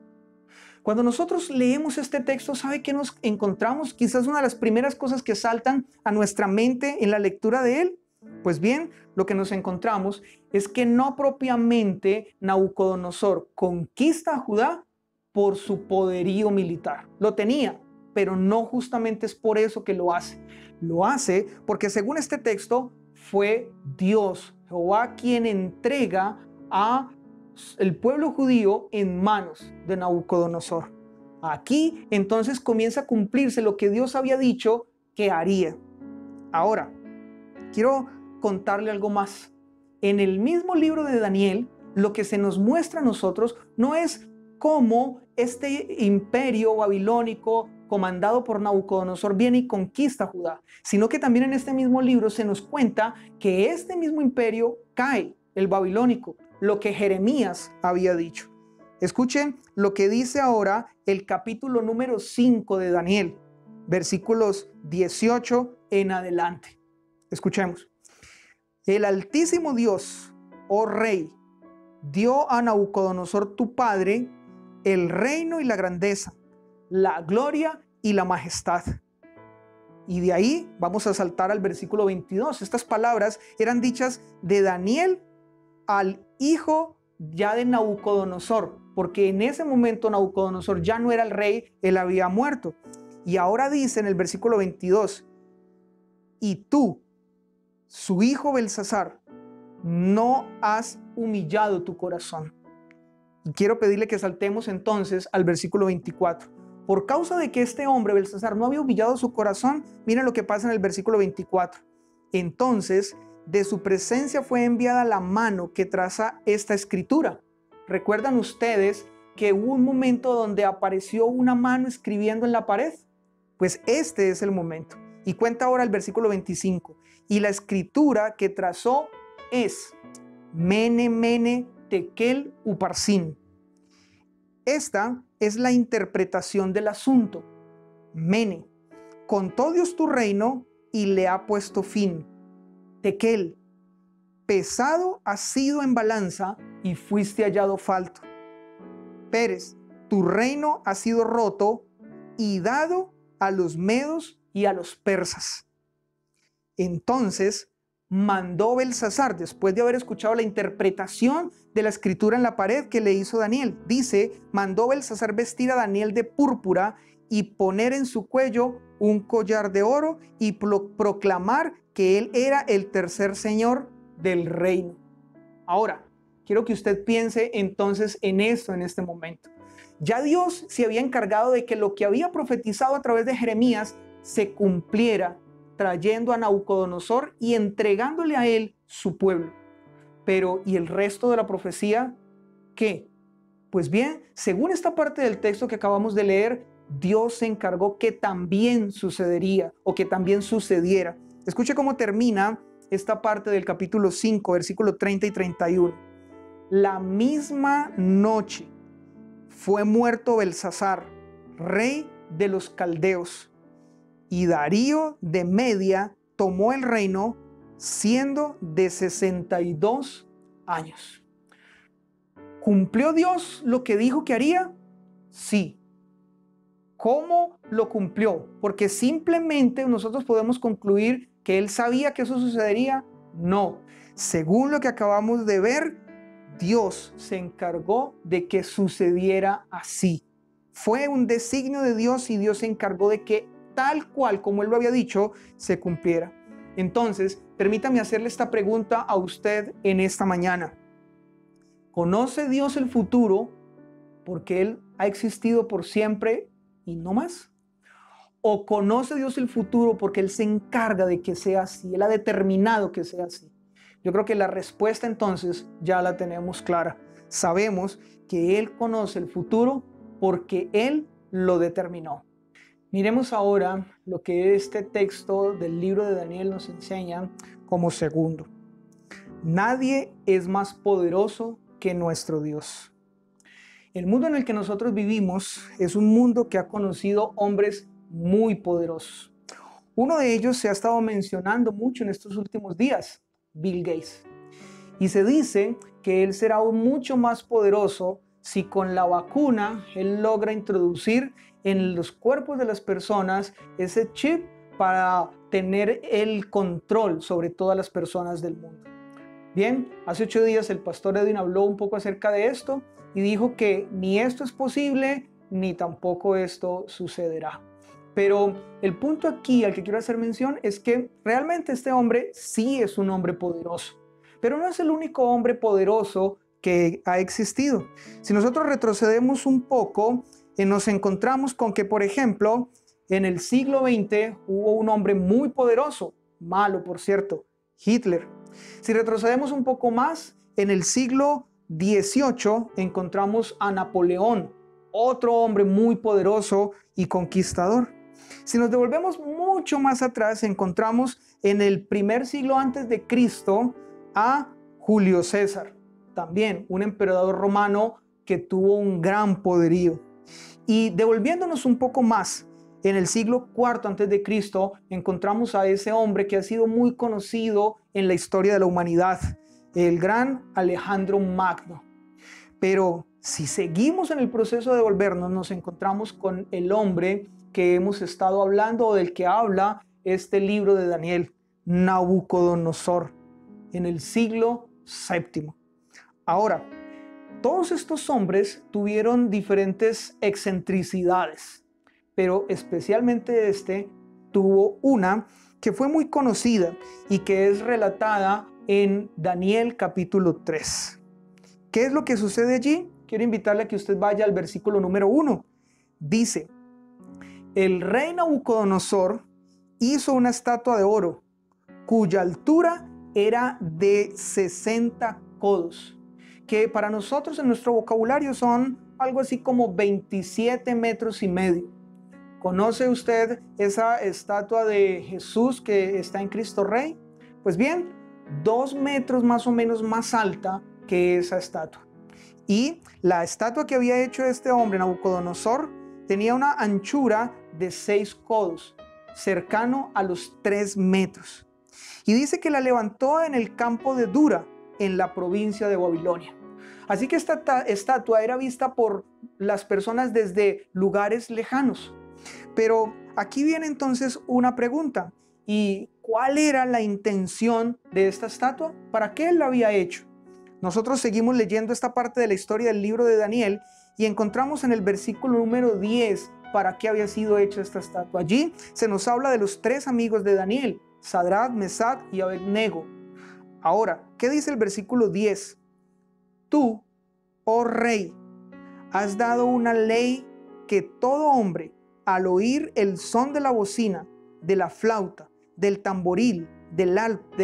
Cuando nosotros leemos este texto, ¿sabe qué nos encontramos? Quizás una de las primeras cosas que saltan a nuestra mente en la lectura de él. Pues bien, lo que nos encontramos es que no propiamente Nabucodonosor conquista a Judá por su poderío militar. Lo tenía, pero no justamente es por eso que lo hace. Lo hace porque según este texto fue Dios, Jehová, quien entrega a el pueblo judío en manos de Nabucodonosor. Aquí entonces comienza a cumplirse lo que Dios había dicho que haría. Ahora, quiero contarle algo más. En el mismo libro de Daniel, lo que se nos muestra a nosotros no es cómo este imperio babilónico comandado por Nabucodonosor viene y conquista Judá, sino que también en este mismo libro se nos cuenta que este mismo imperio cae, el babilónico, lo que Jeremías había dicho. Escuchen lo que dice ahora el capítulo número 5 de Daniel, versículos 18 en adelante. Escuchemos. El Altísimo Dios, oh Rey, dio a Nabucodonosor tu padre el reino y la grandeza, la gloria y la majestad. Y de ahí vamos a saltar al versículo 22. Estas palabras eran dichas de Daniel al hijo ya de Nabucodonosor, porque en ese momento Nabucodonosor ya no era el rey, él había muerto. Y ahora dice en el versículo 22, y tú, su hijo Belsasar, no has humillado tu corazón. Y quiero pedirle que saltemos entonces al versículo 24. Por causa de que este hombre, Belsasar, no había humillado su corazón, miren lo que pasa en el versículo 24. Entonces, de su presencia fue enviada la mano que traza esta escritura. ¿Recuerdan ustedes que hubo un momento donde apareció una mano escribiendo en la pared? Pues este es el momento. Y cuenta ahora el versículo 25. Y la escritura que trazó es Mene, Mene, Tekel, Uparsin. Esta es la interpretación del asunto. Mene, contó Dios tu reino y le ha puesto fin. Tekel, pesado has sido en balanza y fuiste hallado falto. Peres, tu reino ha sido roto y dado a los medos y a los persas. Entonces mandó Belsasar, después de haber escuchado la interpretación de la escritura en la pared que le hizo Daniel, dice, mandó Belsasar vestir a Daniel de púrpura y poner en su cuello un collar de oro y proclamar que él era el tercer señor del reino. Ahora, quiero que usted piense entonces en esto en este momento. Ya Dios se había encargado de que lo que había profetizado a través de Jeremías se cumpliera, trayendo a Nabucodonosor y entregándole a él su pueblo. Pero, ¿y el resto de la profecía qué? Pues bien, según esta parte del texto que acabamos de leer, Dios se encargó que también sucedería o que también sucediera. Escuche cómo termina esta parte del capítulo 5, versículo 30 y 31. La misma noche fue muerto Belsasar, rey de los caldeos, y Darío de Media tomó el reino siendo de 62 años. ¿Cumplió Dios lo que dijo que haría? Sí. ¿Cómo lo cumplió? Porque simplemente nosotros podemos concluir que él sabía que eso sucedería. No. Según lo que acabamos de ver, Dios se encargó de que sucediera así. Fue un designio de Dios y Dios se encargó de que tal cual como él lo había dicho, se cumpliera. Entonces, permítame hacerle esta pregunta a usted en esta mañana. ¿Conoce Dios el futuro porque Él ha existido por siempre y no más? ¿O conoce Dios el futuro porque Él se encarga de que sea así? Él ha determinado que sea así. Yo creo que la respuesta entonces ya la tenemos clara. Sabemos que Él conoce el futuro porque Él lo determinó. Miremos ahora lo que este texto del libro de Daniel nos enseña como segundo. Nadie es más poderoso que nuestro Dios. El mundo en el que nosotros vivimos es un mundo que ha conocido hombres muy poderosos. Uno de ellos se ha estado mencionando mucho en estos últimos días, Bill Gates. Y se dice que él será aún mucho más poderoso si con la vacuna él logra introducir en los cuerpos de las personas ese chip para tener el control sobre todas las personas del mundo. Bien, hace 8 días el pastor Edwin habló un poco acerca de esto y dijo que ni esto es posible ni tampoco esto sucederá. Pero el punto aquí al que quiero hacer mención es que realmente este hombre sí es un hombre poderoso, pero no es el único hombre poderoso que ha existido. Si nosotros retrocedemos un poco, nos encontramos con que, por ejemplo, en el siglo XX hubo un hombre muy poderoso, malo por cierto, Hitler. Si retrocedemos un poco más, en el siglo XVIII encontramos a Napoleón, otro hombre muy poderoso y conquistador. Si nos devolvemos mucho más atrás, encontramos en el primer siglo antes de Cristo a Julio César, también un emperador romano que tuvo un gran poderío. Y devolviéndonos un poco más, en el siglo IV antes de Cristo encontramos a ese hombre que ha sido muy conocido en la historia de la humanidad, el gran Alejandro Magno. Pero si seguimos en el proceso de devolvernos, nos encontramos con el hombre que hemos estado hablando o del que habla este libro de Daniel, Nabucodonosor, en el siglo VII. Ahora, todos estos hombres tuvieron diferentes excentricidades, pero especialmente este tuvo una que fue muy conocida y que es relatada en Daniel capítulo 3. ¿Qué es lo que sucede allí? Quiero invitarle a que usted vaya al versículo número 1. Dice: el rey Nabucodonosor hizo una estatua de oro, cuya altura era de 60 codos, que para nosotros en nuestro vocabulario son algo así como 27 metros y medio. ¿Conoce usted esa estatua de Jesús que está en Cristo Rey? Pues bien, 2 metros más o menos más alta que esa estatua. Y la estatua que había hecho este hombre, Nabucodonosor, tenía una anchura de 6 codos, cercano a los 3 metros. Y dice que la levantó en el campo de Dura, en la provincia de Babilonia. Así que esta estatua era vista por las personas desde lugares lejanos. Pero aquí viene entonces una pregunta. ¿Y cuál era la intención de esta estatua? ¿Para qué él la había hecho? Nosotros seguimos leyendo esta parte de la historia del libro de Daniel y encontramos en el versículo número 10 para qué había sido hecha esta estatua. Allí se nos habla de los 3 amigos de Daniel, Sadrach, Mesach y Abednego. Ahora, ¿qué dice el versículo 10? Tú, oh rey, has dado una ley que todo hombre, al oír el son de la bocina, de la flauta, del tamboril, del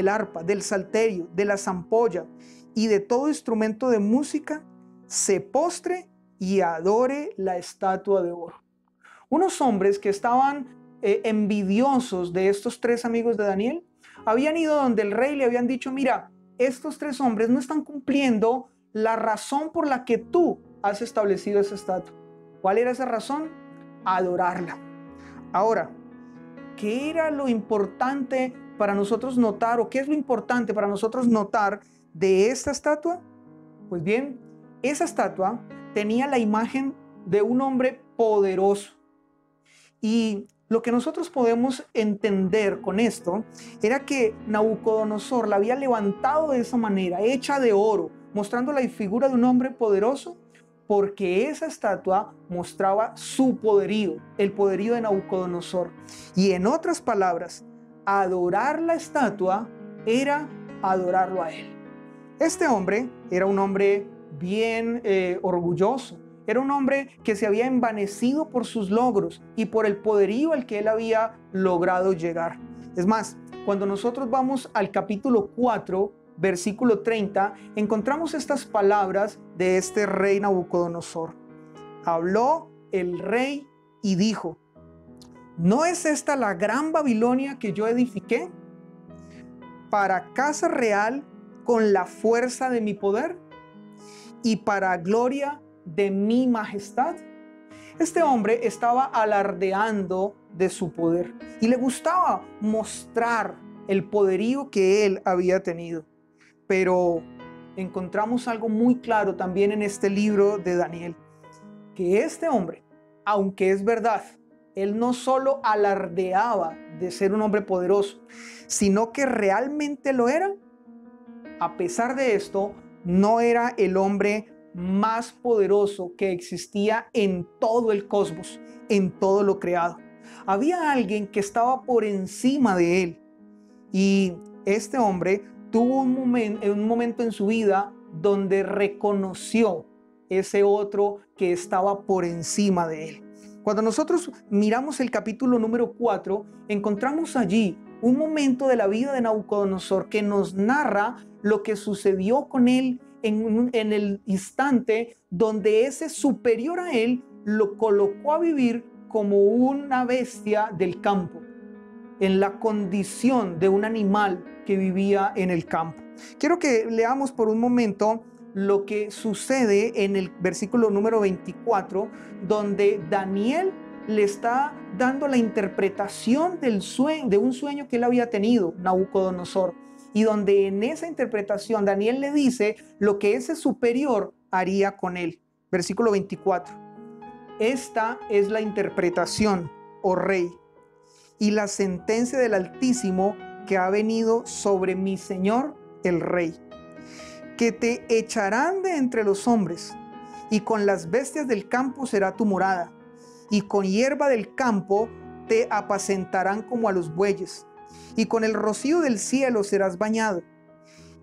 arpa, del salterio, de la zampolla y de todo instrumento de música, se postre y adore la estatua de oro. Unos hombres que estaban envidiosos de estos 3 amigos de Daniel, habían ido donde el rey y le habían dicho: mira, estos 3 hombres no están cumpliendo la razón por la que tú has establecido esa estatua. ¿Cuál era esa razón? Adorarla. Ahora, ¿qué era lo importante para nosotros notar, o qué es lo importante para nosotros notar de esta estatua? Pues bien, esa estatua tenía la imagen de un hombre poderoso, Y lo que nosotros podemos entender con esto era que Nabucodonosor la había levantado de esa manera, hecha de oro, mostrando la figura de un hombre poderoso, porque esa estatua mostraba su poderío, el poderío de Nabucodonosor. Y en otras palabras, adorar la estatua era adorarlo a él. Este hombre era un hombre bien orgulloso. Era un hombre que se había envanecido por sus logros y por el poderío al que él había logrado llegar. Es más, cuando nosotros vamos al capítulo 4, versículo 30, encontramos estas palabras de este rey Nabucodonosor. Habló el rey y dijo: ¿no es esta la gran Babilonia que yo edifiqué para casa real con la fuerza de mi poder y para gloria de mi majestad? Este hombre estaba alardeando de su poder y le gustaba mostrar el poderío que él había tenido. Pero encontramos algo muy claro también en este libro de Daniel, que este hombre, aunque es verdad, él no solo alardeaba de ser un hombre poderoso, sino que realmente lo era. A pesar de esto, no era el hombre más poderoso que existía en todo el cosmos, en todo lo creado. Había alguien que estaba por encima de él, y este hombre tuvo un momento en su vida donde reconoció ese otro que estaba por encima de él. Cuando nosotros miramos el capítulo número 4, encontramos allí un momento de la vida de Nabucodonosor que nos narra lo que sucedió con él en el instante donde ese superior a él lo colocó a vivir como una bestia del campo, en la condición de un animal que vivía en el campo. Quiero que leamos por un momento lo que sucede en el versículo número 24, donde Daniel le está dando la interpretación de un sueño que él había tenido, Nabucodonosor, y donde en esa interpretación Daniel le dice lo que ese superior haría con él. Versículo 24. Esta es la interpretación, oh rey, y la sentencia del Altísimo que ha venido sobre mi señor el rey, que te echarán de entre los hombres, y con las bestias del campo será tu morada, y con hierba del campo te apacentarán como a los bueyes, y con el rocío del cielo serás bañado,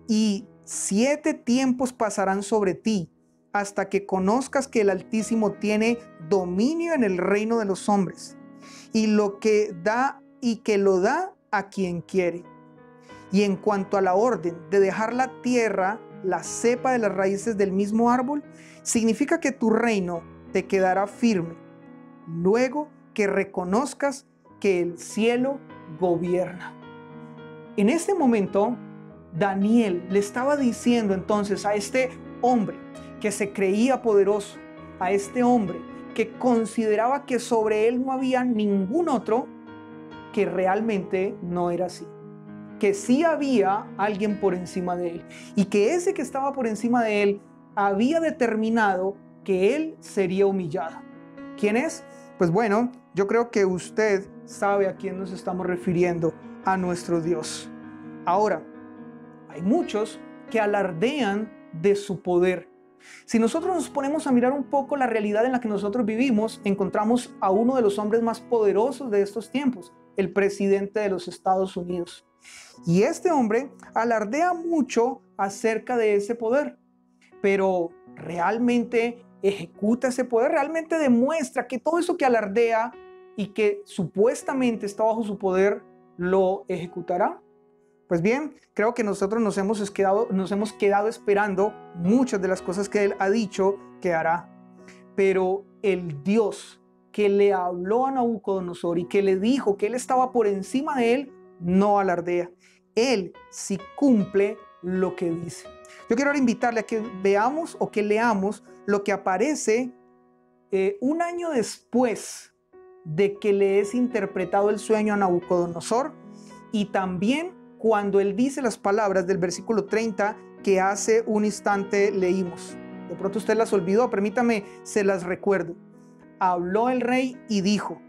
y 7 tiempos pasarán sobre ti, hasta que conozcas que el Altísimo tiene dominio en el reino de los hombres, y lo que da y que lo da a quien quiere. Y en cuanto a la orden de dejar la tierra, la cepa de las raíces del mismo árbol, significa que tu reino te quedará firme, luego que reconozcas que el cielo gobierna. En este momento, Daniel le estaba diciendo entonces a este hombre que se creía poderoso, a este hombre que consideraba que sobre él no había ningún otro, que realmente no era así, que sí había alguien por encima de él, y que ese que estaba por encima de él había determinado que él sería humillado. ¿Quién es? Pues bueno, yo creo que usted sabe a quién nos estamos refiriendo: a nuestro Dios. Ahora, hay muchos que alardean de su poder. Si nosotros nos ponemos a mirar un poco la realidad en la que nosotros vivimos, encontramos a uno de los hombres más poderosos de estos tiempos, el presidente de los Estados Unidos. Y este hombre alardea mucho acerca de ese poder, pero realmente ejecuta ese poder, realmente demuestra que todo eso que alardea y que supuestamente está bajo su poder, lo ejecutará. Pues bien, creo que nosotros nos hemos quedado esperando muchas de las cosas que él ha dicho que hará. Pero el Dios que le habló a Nabucodonosor y que le dijo que él estaba por encima de él, no alardea. Él sí cumple lo que dice. Yo quiero ahora invitarle a que veamos o que leamos lo que aparece un año después de que le es interpretado el sueño a Nabucodonosor, y también cuando él dice las palabras del versículo 30 que hace un instante leímos. De pronto usted las olvidó, permítame, se las recuerdo. Habló el rey y dijo: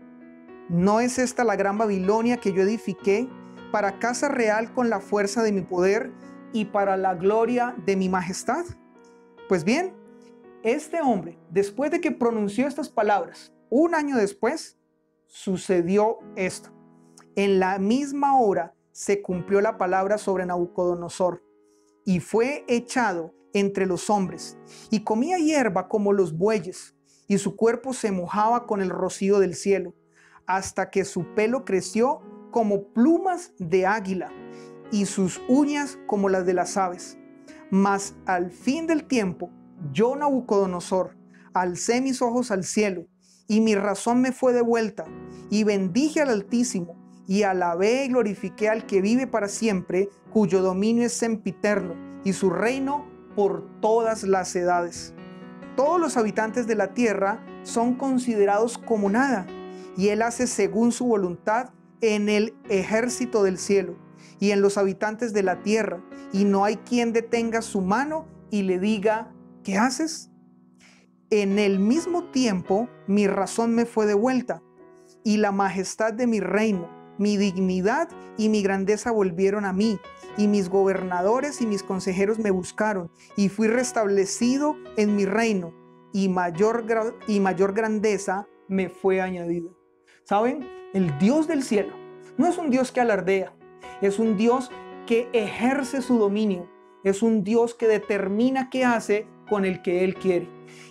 ¿No es esta la gran Babilonia que yo edifiqué para casa real con la fuerza de mi poder y para la gloria de mi majestad? Pues bien, este hombre, después de que pronunció estas palabras, un año después, sucedió esto. En la misma hora se cumplió la palabra sobre Nabucodonosor y fue echado entre los hombres y comía hierba como los bueyes y su cuerpo se mojaba con el rocío del cielo hasta que su pelo creció como plumas de águila y sus uñas como las de las aves. Mas al fin del tiempo, yo, Nabucodonosor, alcé mis ojos al cielo y mi razón me fue devuelta y bendije al Altísimo y alabé y glorifiqué al que vive para siempre, cuyo dominio es sempiterno y su reino por todas las edades. Todos los habitantes de la tierra son considerados como nada, y él hace según su voluntad en el ejército del cielo y en los habitantes de la tierra, y no hay quien detenga su mano y le diga, ¿qué haces? En el mismo tiempo mi razón me fue devuelta, y la majestad de mi reino, mi dignidad y mi grandeza volvieron a mí, y mis gobernadores y mis consejeros me buscaron, y fui restablecido en mi reino, y mayor grandeza me fue añadida. ¿Saben? El Dios del cielo no es un Dios que alardea, es un Dios que ejerce su dominio, es un Dios que determina qué hace con el que Él quiere.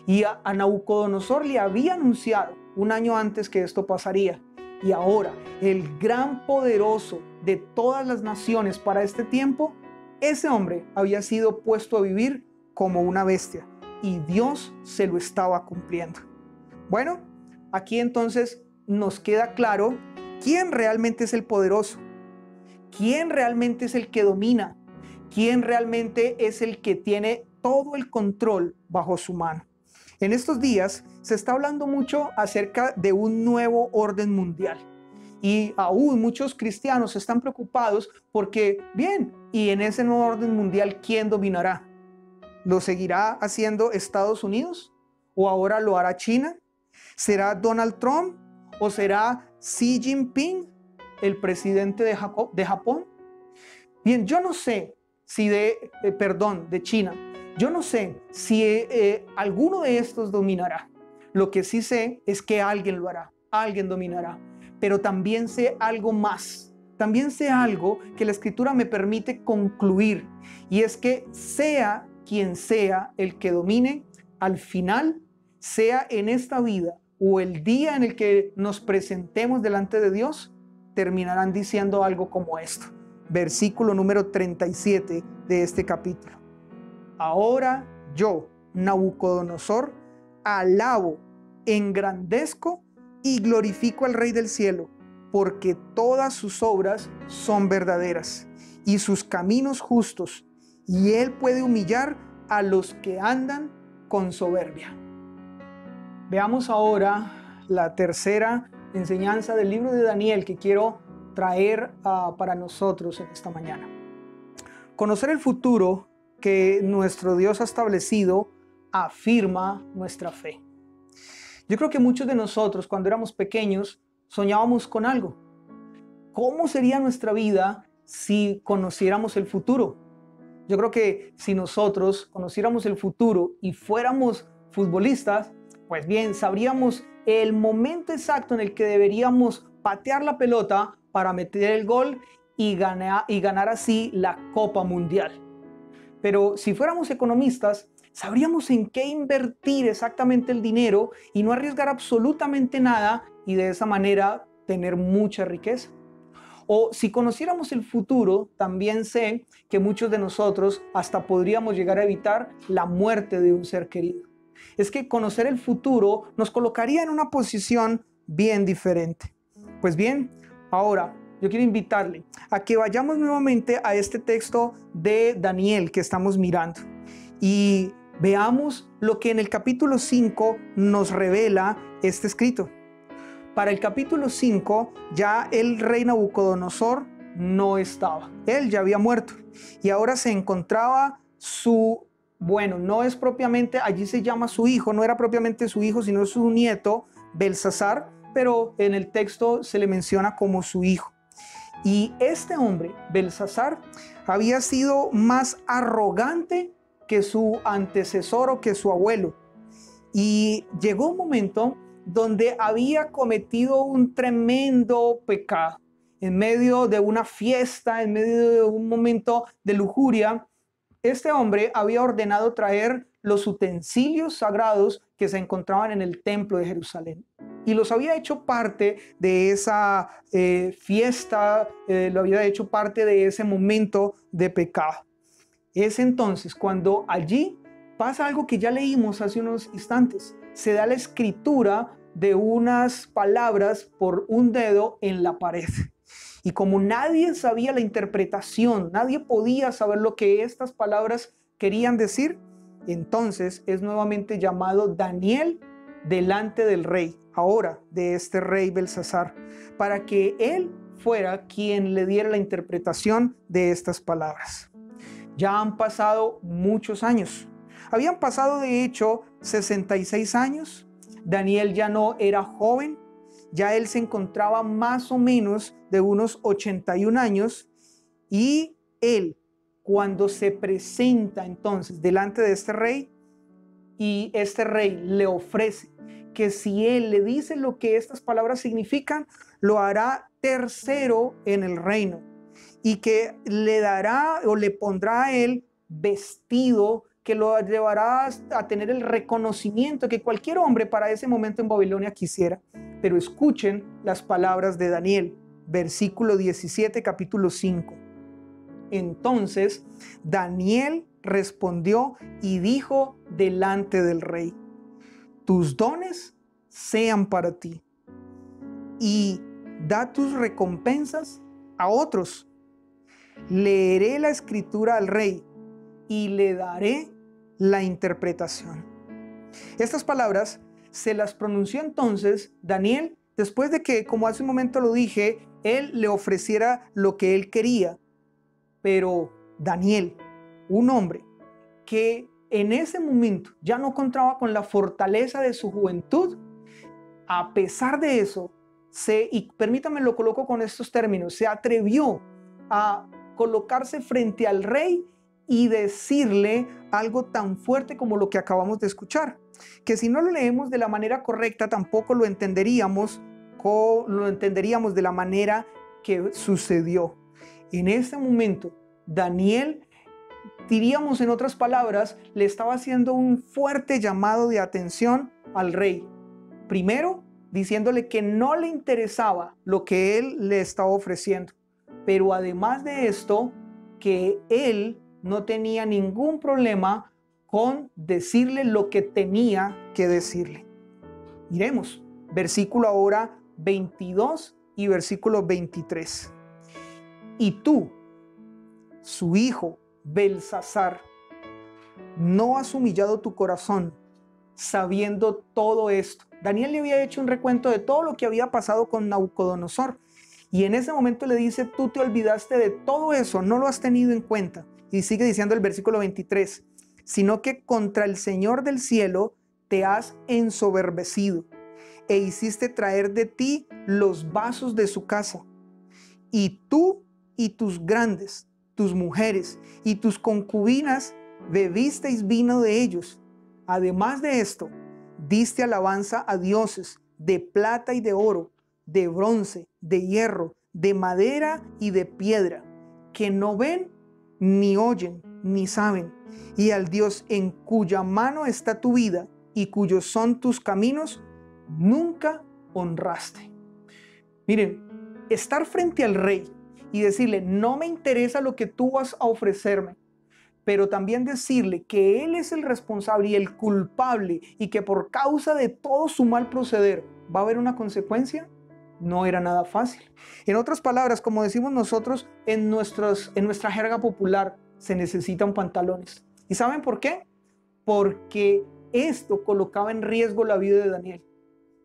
Y a Nabucodonosor le había anunciado un año antes que esto pasaría. Y ahora el gran poderoso de todas las naciones para este tiempo, ese hombre había sido puesto a vivir como una bestia y Dios se lo estaba cumpliendo. Bueno, aquí entonces nos queda claro quién realmente es el poderoso, quién realmente es el que domina, quién realmente es el que tiene todo el control bajo su mano. En estos días se está hablando mucho acerca de un nuevo orden mundial. Y aún muchos cristianos están preocupados porque, bien, y en ese nuevo orden mundial, ¿quién dominará? ¿Lo seguirá haciendo Estados Unidos? ¿O ahora lo hará China? ¿Será Donald Trump? ¿O será Xi Jinping, el presidente de Japón? Bien, yo no sé si de China. Yo no sé si alguno de estos dominará. Lo que sí sé es que alguien lo hará, alguien dominará. Pero también sé algo más. También sé algo que la Escritura me permite concluir. Y es que sea quien sea el que domine, al final, sea en esta vida o el día en el que nos presentemos delante de Dios, terminarán diciendo algo como esto. Versículo número 37 de este capítulo. Ahora yo, Nabucodonosor, alabo, engrandezco y glorifico al Rey del cielo, porque todas sus obras son verdaderas y sus caminos justos, y él puede humillar a los que andan con soberbia. Veamos ahora la tercera enseñanza del libro de Daniel que quiero traer para nosotros en esta mañana. Conocer el futuro que nuestro Dios ha establecido afirma nuestra fe. Yo creo que muchos de nosotros cuando éramos pequeños soñábamos con algo. ¿Cómo sería nuestra vida si conociéramos el futuro? Yo creo que si nosotros conociéramos el futuro y fuéramos futbolistas, pues bien, sabríamos el momento exacto en el que deberíamos patear la pelota para meter el gol y ganar así la Copa Mundial. Pero si fuéramos economistas, sabríamos en qué invertir exactamente el dinero y no arriesgar absolutamente nada y de esa manera tener mucha riqueza. O si conociéramos el futuro, también sé que muchos de nosotros hasta podríamos llegar a evitar la muerte de un ser querido. Es que conocer el futuro nos colocaría en una posición bien diferente. Pues bien, ahora yo quiero invitarle a que vayamos nuevamente a este texto de Daniel que estamos mirando y veamos lo que en el capítulo 5 nos revela este escrito. Para el capítulo 5 ya el rey Nabucodonosor no estaba. Él ya había muerto y ahora se encontraba no es propiamente, allí se llama su hijo, no era propiamente su hijo, sino su nieto Belsasar, pero en el texto se le menciona como su hijo. Y este hombre, Belsasar, había sido más arrogante que su antecesor o que su abuelo. Y llegó un momento donde había cometido un tremendo pecado. En medio de una fiesta, en medio de un momento de lujuria, este hombre había ordenado traer los utensilios sagrados que se encontraban en el templo de Jerusalén. Y los había hecho parte de esa fiesta, lo había hecho parte de ese momento de pecado. Es entonces cuando allí pasa algo que ya leímos hace unos instantes. Se da la escritura de unas palabras por un dedo en la pared. Y como nadie sabía la interpretación, nadie podía saber lo que estas palabras querían decir, entonces es nuevamente llamado Daniel delante del rey, ahora de este rey Belsasar, para que él fuera quien le diera la interpretación de estas palabras. Ya han pasado muchos años. Habían pasado de hecho 66 años. Daniel ya no era joven, ya él se encontraba más o menos de unos 81 años y él, cuando se presenta entonces delante de este rey y este rey le ofrece que si él le dice lo que estas palabras significan, lo hará tercero en el reino y que le dará o le pondrá a él vestido que lo llevará a tener el reconocimiento que cualquier hombre para ese momento en Babilonia quisiera. Pero escuchen las palabras de Daniel, versículo 17, capítulo 5. Entonces Daniel respondió y dijo delante del rey: tus dones sean para ti y da tus recompensas a otros. Leeré la escritura al rey y le daré la interpretación. Estas palabras se las pronunció entonces Daniel después de que, como hace un momento lo dije, él le ofreciera lo que él quería. Pero Daniel, un hombre que en ese momento ya no contaba con la fortaleza de su juventud, a pesar de eso, y permítanme lo coloco con estos términos, se atrevió a colocarse frente al rey y decirle algo tan fuerte como lo que acabamos de escuchar, que si no lo leemos de la manera correcta tampoco lo entenderíamos de la manera que sucedió. En ese momento, Daniel, diríamos en otras palabras, le estaba haciendo un fuerte llamado de atención al rey. Primero, diciéndole que no le interesaba lo que él le estaba ofreciendo, pero además de esto, que él no tenía ningún problema con decirle lo que tenía que decirle. Miremos, versículo ahora 22 y versículo 23. Y tú, su hijo Belsasar, no has humillado tu corazón sabiendo todo esto. Daniel le había hecho un recuento de todo lo que había pasado con Nabucodonosor. Y en ese momento le dice: tú te olvidaste de todo eso, no lo has tenido en cuenta. Y sigue diciendo el versículo 23, sino que contra el Señor del cielo te has ensoberbecido e hiciste traer de ti los vasos de su casa. Y tú y tus grandes, tus mujeres y tus concubinas bebisteis vino de ellos. Además de esto, diste alabanza a dioses de plata y de oro, de bronce, de hierro, de madera y de piedra, que no ven, ni oyen, ni saben, y al Dios en cuya mano está tu vida y cuyos son tus caminos, nunca honraste. Miren, estar frente al rey y decirle: no me interesa lo que tú vas a ofrecerme, pero también decirle que él es el responsable y el culpable y que por causa de todo su mal proceder va a haber una consecuencia, no era nada fácil. En otras palabras, como decimos nosotros en nuestra jerga popular, se necesitan pantalones. ¿Y saben por qué? Porque esto colocaba en riesgo la vida de Daniel.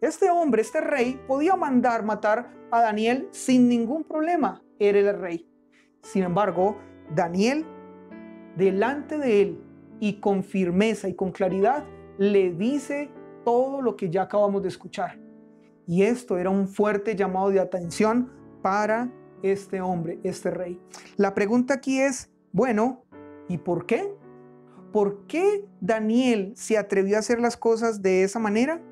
Este hombre, este rey, podía mandar matar a Daniel sin ningún problema. Era el rey. Sin embargo, Daniel, delante de él y con firmeza y con claridad, le dice todo lo que ya acabamos de escuchar. Y esto era un fuerte llamado de atención para este hombre, este rey. La pregunta aquí es, bueno, ¿y por qué? ¿Por qué Daniel se atrevió a hacer las cosas de esa manera?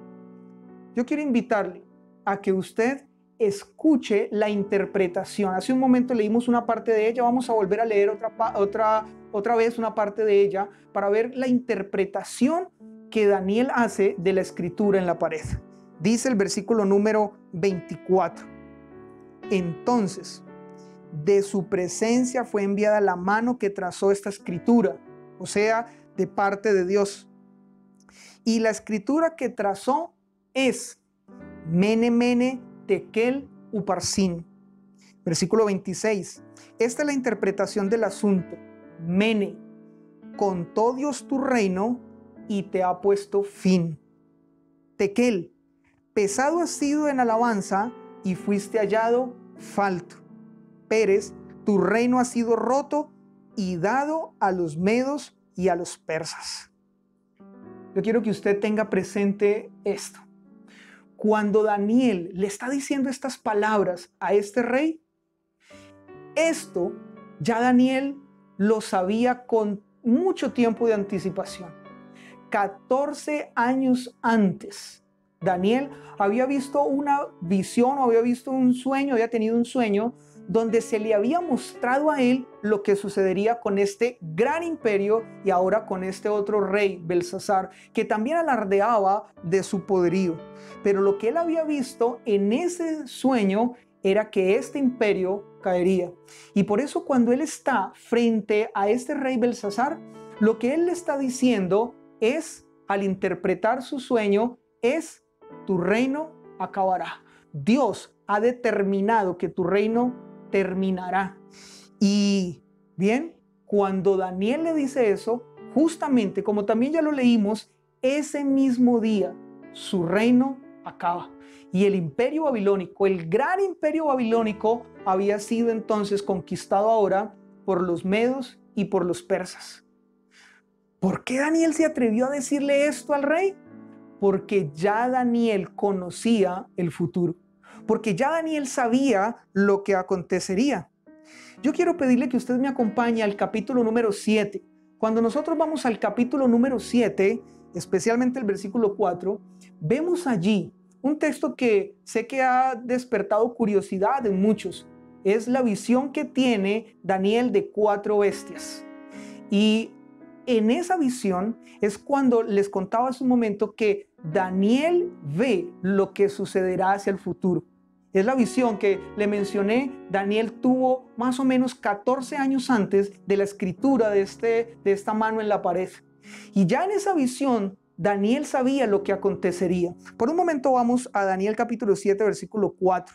Yo quiero invitarle a que usted escuche la interpretación. Hace un momento leímos una parte de ella, vamos a volver a leer otra vez una parte de ella para ver la interpretación que Daniel hace de la escritura en la pared. Dice el versículo número 24. Entonces, de su presencia fue enviada la mano que trazó esta escritura, o sea, de parte de Dios. Y la escritura que trazó es Mene, Mene, Tekel, Uparsin. Versículo 26. Esta es la interpretación del asunto. Mene, contó Dios tu reino y te ha puesto fin. Tekel, pesado has sido en alabanza y fuiste hallado falto. Pérez, tu reino ha sido roto y dado a los medos y a los persas. Yo quiero que usted tenga presente esto. Cuando Daniel le está diciendo estas palabras a este rey, esto ya Daniel lo sabía con mucho tiempo de anticipación. 14 años antes, Daniel había visto una visión o había visto un sueño, había tenido un sueño donde se le había mostrado a él lo que sucedería con este gran imperio y ahora con este otro rey, Belsasar, que también alardeaba de su poderío. Pero lo que él había visto en ese sueño era que este imperio caería. Y por eso cuando él está frente a este rey Belsasar, lo que él le está diciendo es, al interpretar su sueño, es: tu reino acabará. Dios ha determinado que tu reino terminará. Y bien, cuando Daniel le dice eso, justamente como también ya lo leímos, ese mismo día su reino acaba. Y el imperio babilónico, el gran imperio babilónico, había sido entonces conquistado ahora por los medos y por los persas. ¿Por qué Daniel se atrevió a decirle esto al rey? Porque ya Daniel conocía el futuro. Porque ya Daniel sabía lo que acontecería. Yo quiero pedirle que usted me acompañe al capítulo número 7. Cuando nosotros vamos al capítulo número 7, especialmente el versículo 4, vemos allí un texto que sé que ha despertado curiosidad en muchos. Es la visión que tiene Daniel de 4 bestias. Y en esa visión es cuando les contaba hace un momento que Daniel ve lo que sucederá hacia el futuro. Es la visión que le mencioné. Daniel tuvo más o menos 14 años antes de la escritura de esta mano en la pared. Y ya en esa visión, Daniel sabía lo que acontecería. Por un momento vamos a Daniel capítulo 7, versículo 4.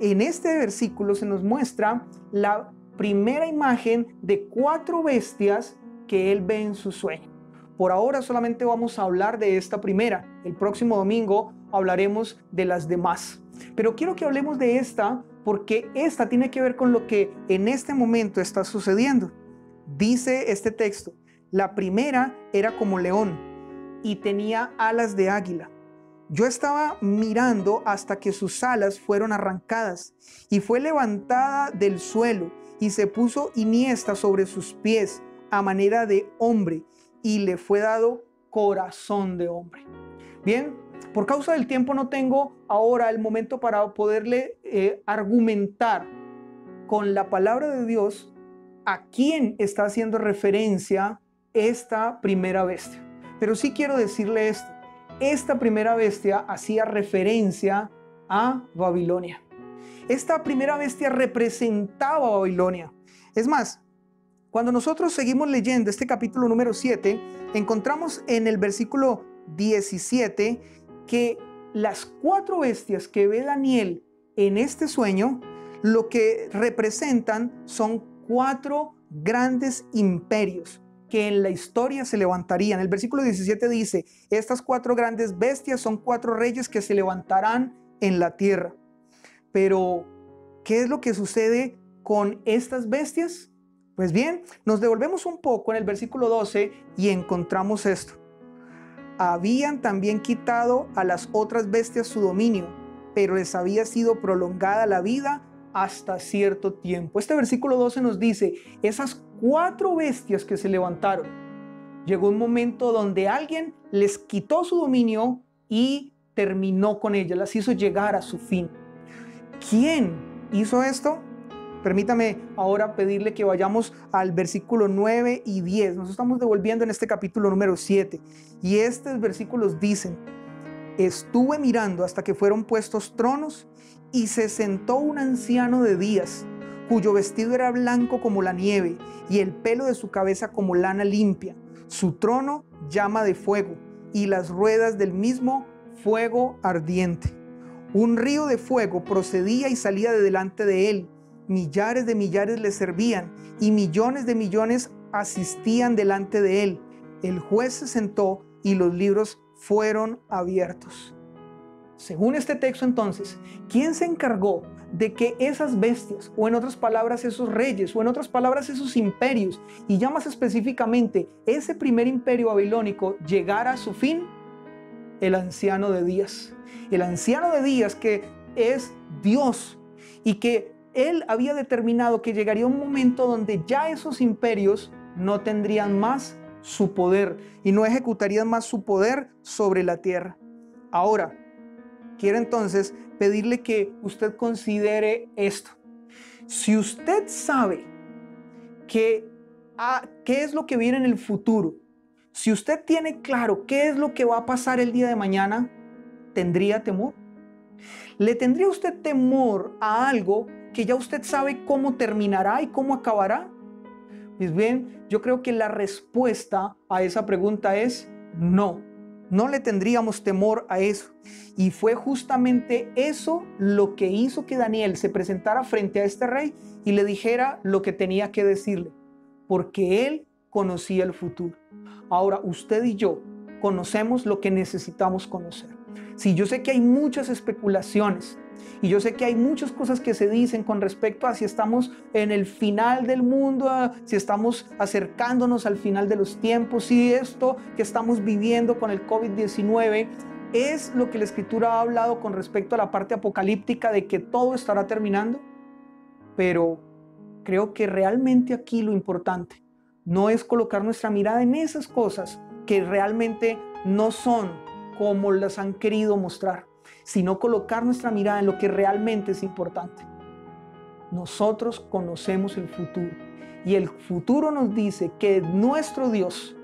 En este versículo se nos muestra la primera imagen de 4 bestias que él ve en su sueño. Por ahora solamente vamos a hablar de esta primera. El próximo domingo hablaremos de las demás. Pero quiero que hablemos de esta porque esta tiene que ver con lo que en este momento está sucediendo. Dice este texto: la primera era como león y tenía alas de águila. Yo estaba mirando hasta que sus alas fueron arrancadas y fue levantada del suelo y se puso iniesta sobre sus pies a manera de hombre y le fue dado corazón de hombre. Bien, por causa del tiempo no tengo ahora el momento para poderle argumentar con la palabra de Dios a quién está haciendo referencia esta primera bestia. Pero sí quiero decirle esto: esta primera bestia hacía referencia a Babilonia. Esta primera bestia representaba a Babilonia. Es más, cuando nosotros seguimos leyendo este capítulo número 7, encontramos en el versículo 17 que las 4 bestias que ve Daniel en este sueño, lo que representan son 4 grandes imperios que en la historia se levantarían. El versículo 17 dice: estas 4 grandes bestias son 4 reyes que se levantarán en la tierra. Pero, ¿qué es lo que sucede con estas bestias? Pues bien, nos devolvemos un poco en el versículo 12 y encontramos esto: habían también quitado a las otras bestias su dominio, pero les había sido prolongada la vida hasta cierto tiempo. Este versículo 12 nos dice, esas 4 bestias que se levantaron, llegó un momento donde alguien les quitó su dominio y terminó con ellas, las hizo llegar a su fin. ¿Quién hizo esto? Permítame ahora pedirle que vayamos al versículo 9 y 10. Nos estamos devolviendo en este capítulo número 7. Y estos versículos dicen, estuve mirando hasta que fueron puestos tronos y se sentó un anciano de días, cuyo vestido era blanco como la nieve y el pelo de su cabeza como lana limpia. Su trono llama de fuego y las ruedas del mismo fuego ardiente. Un río de fuego procedía y salía de delante de él. Millares de millares le servían y millones de millones asistían delante de él. El juez se sentó y los libros fueron abiertos. Según este texto entonces, ¿quién se encargó de que esas bestias, o en otras palabras esos reyes, o en otras palabras esos imperios, y ya más específicamente ese primer imperio babilónico, llegara a su fin? El anciano de días. El anciano de días, que es Dios, y que él había determinado que llegaría un momento donde ya esos imperios no tendrían más su poder y no ejecutarían más su poder sobre la tierra. Ahora, quiero entonces pedirle que usted considere esto. Si usted sabe qué es lo que viene en el futuro, si usted tiene claro qué es lo que va a pasar el día de mañana, ¿tendría temor? ¿Le tendría usted temor a algo que ya usted sabe cómo terminará y cómo acabará? Pues bien, yo creo que la respuesta a esa pregunta es no. No le tendríamos temor a eso. Y fue justamente eso lo que hizo que Daniel se presentara frente a este rey y le dijera lo que tenía que decirle, porque él conocía el futuro. Ahora, usted y yo conocemos lo que necesitamos conocer. Sí, yo sé que hay muchas especulaciones y yo sé que hay muchas cosas que se dicen con respecto a si estamos en el final del mundo, si estamos acercándonos al final de los tiempos, si esto que estamos viviendo con el COVID-19 es lo que la Escritura ha hablado con respecto a la parte apocalíptica de que todo estará terminando. Pero creo que realmente aquí lo importante no es colocar nuestra mirada en esas cosas que realmente no son como las han querido mostrar, sino colocar nuestra mirada en lo que realmente es importante. Nosotros conocemos el futuro y el futuro nos dice que nuestro Dios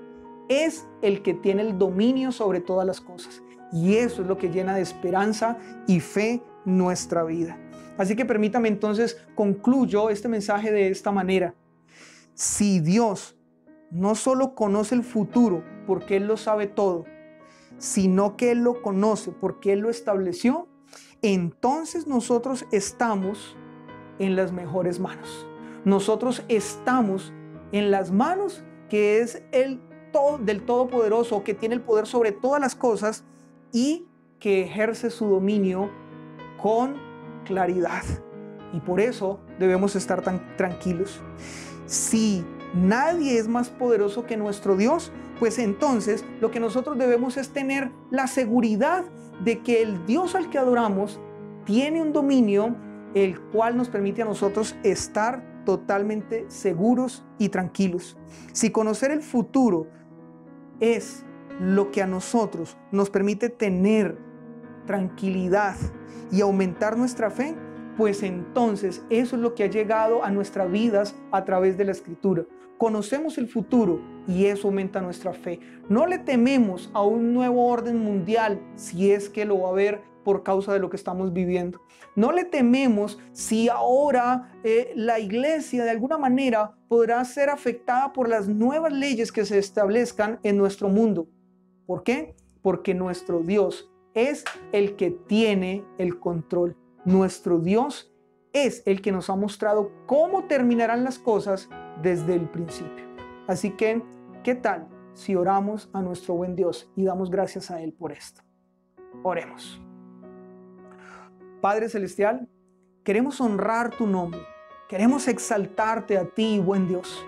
es el que tiene el dominio sobre todas las cosas, y eso es lo que llena de esperanza y fe nuestra vida. Así que permítame entonces concluyo este mensaje de esta manera. Si Dios no solo conoce el futuro porque Él lo sabe todo, sino que Él lo conoce porque Él lo estableció, entonces nosotros estamos en las mejores manos. Nosotros estamos en las manos que es del Todopoderoso, que tiene el poder sobre todas las cosas y que ejerce su dominio con claridad. Y por eso debemos estar tan tranquilos. Si nadie es más poderoso que nuestro Dios, pues entonces lo que nosotros debemos es tener la seguridad de que el Dios al que adoramos tiene un dominio el cual nos permite a nosotros estar totalmente seguros y tranquilos. Si conocer el futuro es lo que a nosotros nos permite tener tranquilidad y aumentar nuestra fe, pues entonces eso es lo que ha llegado a nuestras vidas a través de la Escritura. Conocemos el futuro y eso aumenta nuestra fe. No le tememos a un nuevo orden mundial si es que lo va a haber por causa de lo que estamos viviendo. No le tememos si ahora la iglesia de alguna manera podrá ser afectada por las nuevas leyes que se establezcan en nuestro mundo. ¿Por qué? Porque nuestro Dios es el que tiene el control. Nuestro Dios es el que nos ha mostrado cómo terminarán las cosas desde el principio. Así que, ¿qué tal si oramos a nuestro buen Dios y damos gracias a Él por esto? Oremos. Padre Celestial, queremos honrar tu nombre, queremos exaltarte a ti, buen Dios,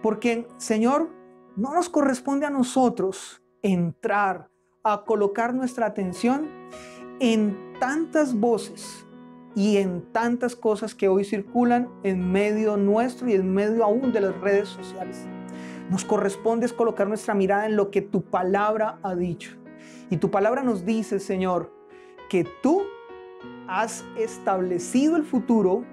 porque, Señor, no nos corresponde a nosotros entrar a colocar nuestra atención en tantas voces y en tantas cosas que hoy circulan en medio nuestro y en medio aún de las redes sociales. Nos corresponde es colocar nuestra mirada en lo que tu palabra ha dicho. Y tu palabra nos dice, Señor, que tú has establecido el futuro,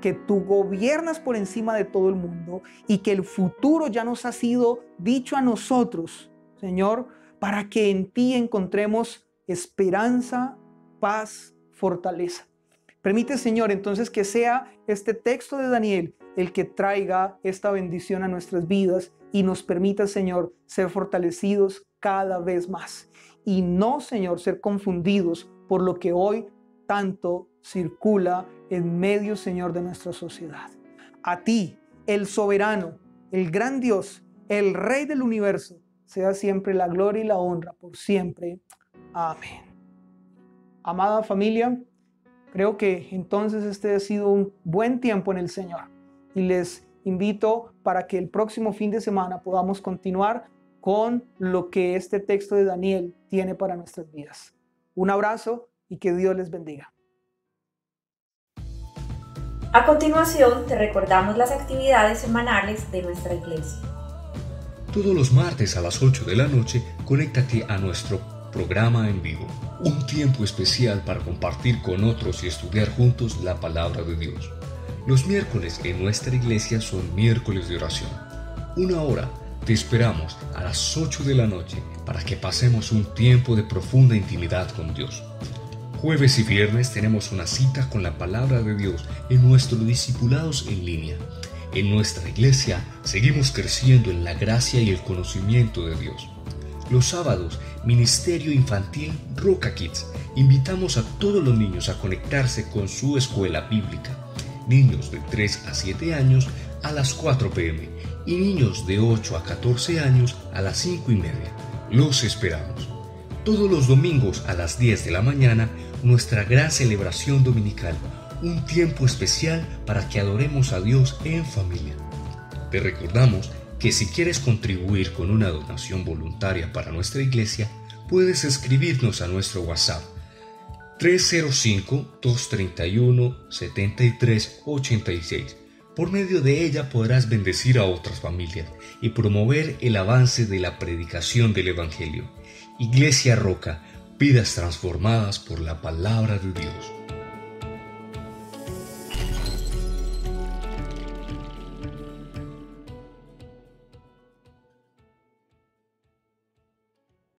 que tú gobiernas por encima de todo el mundo y que el futuro ya nos ha sido dicho a nosotros, Señor, para que en ti encontremos esperanza, paz, fortaleza. Permite, Señor, entonces que sea este texto de Daniel el que traiga esta bendición a nuestras vidas y nos permita, Señor, ser fortalecidos cada vez más. Y no, Señor, ser confundidos por lo que hoy tanto circula en medio, Señor, de nuestra sociedad. A ti, el soberano, el gran Dios, el Rey del universo, sea siempre la gloria y la honra por siempre. Amén. Amada familia, creo que entonces este ha sido un buen tiempo en el Señor y les invito para que el próximo fin de semana podamos continuar con lo que este texto de Daniel tiene para nuestras vidas. Un abrazo y que Dios les bendiga. A continuación, te recordamos las actividades semanales de nuestra iglesia. Todos los martes a las 8 de la noche, conéctate a nuestro programa en vivo. Un tiempo especial para compartir con otros y estudiar juntos la palabra de Dios. Los miércoles en nuestra iglesia son miércoles de oración. 1 hora. Te esperamos a las 8 de la noche para que pasemos un tiempo de profunda intimidad con Dios. Jueves y viernes tenemos una cita con la palabra de Dios en nuestros discipulados en línea. En nuestra iglesia seguimos creciendo en la gracia y el conocimiento de Dios. Los sábados, Ministerio Infantil Roca Kids. Invitamos a todos los niños a conectarse con su escuela bíblica. Niños de 3 a 7 años a las 4 p.m. y niños de 8 a 14 años a las 5:30. Los esperamos. Todos los domingos a las 10 de la mañana, nuestra gran celebración dominical, un tiempo especial para que adoremos a Dios en familia. Te recordamos que si quieres contribuir con una donación voluntaria para nuestra iglesia, puedes escribirnos a nuestro WhatsApp 305-231-7386. Por medio de ella podrás bendecir a otras familias y promover el avance de la predicación del Evangelio. Iglesia Roca, vidas transformadas por la palabra de Dios.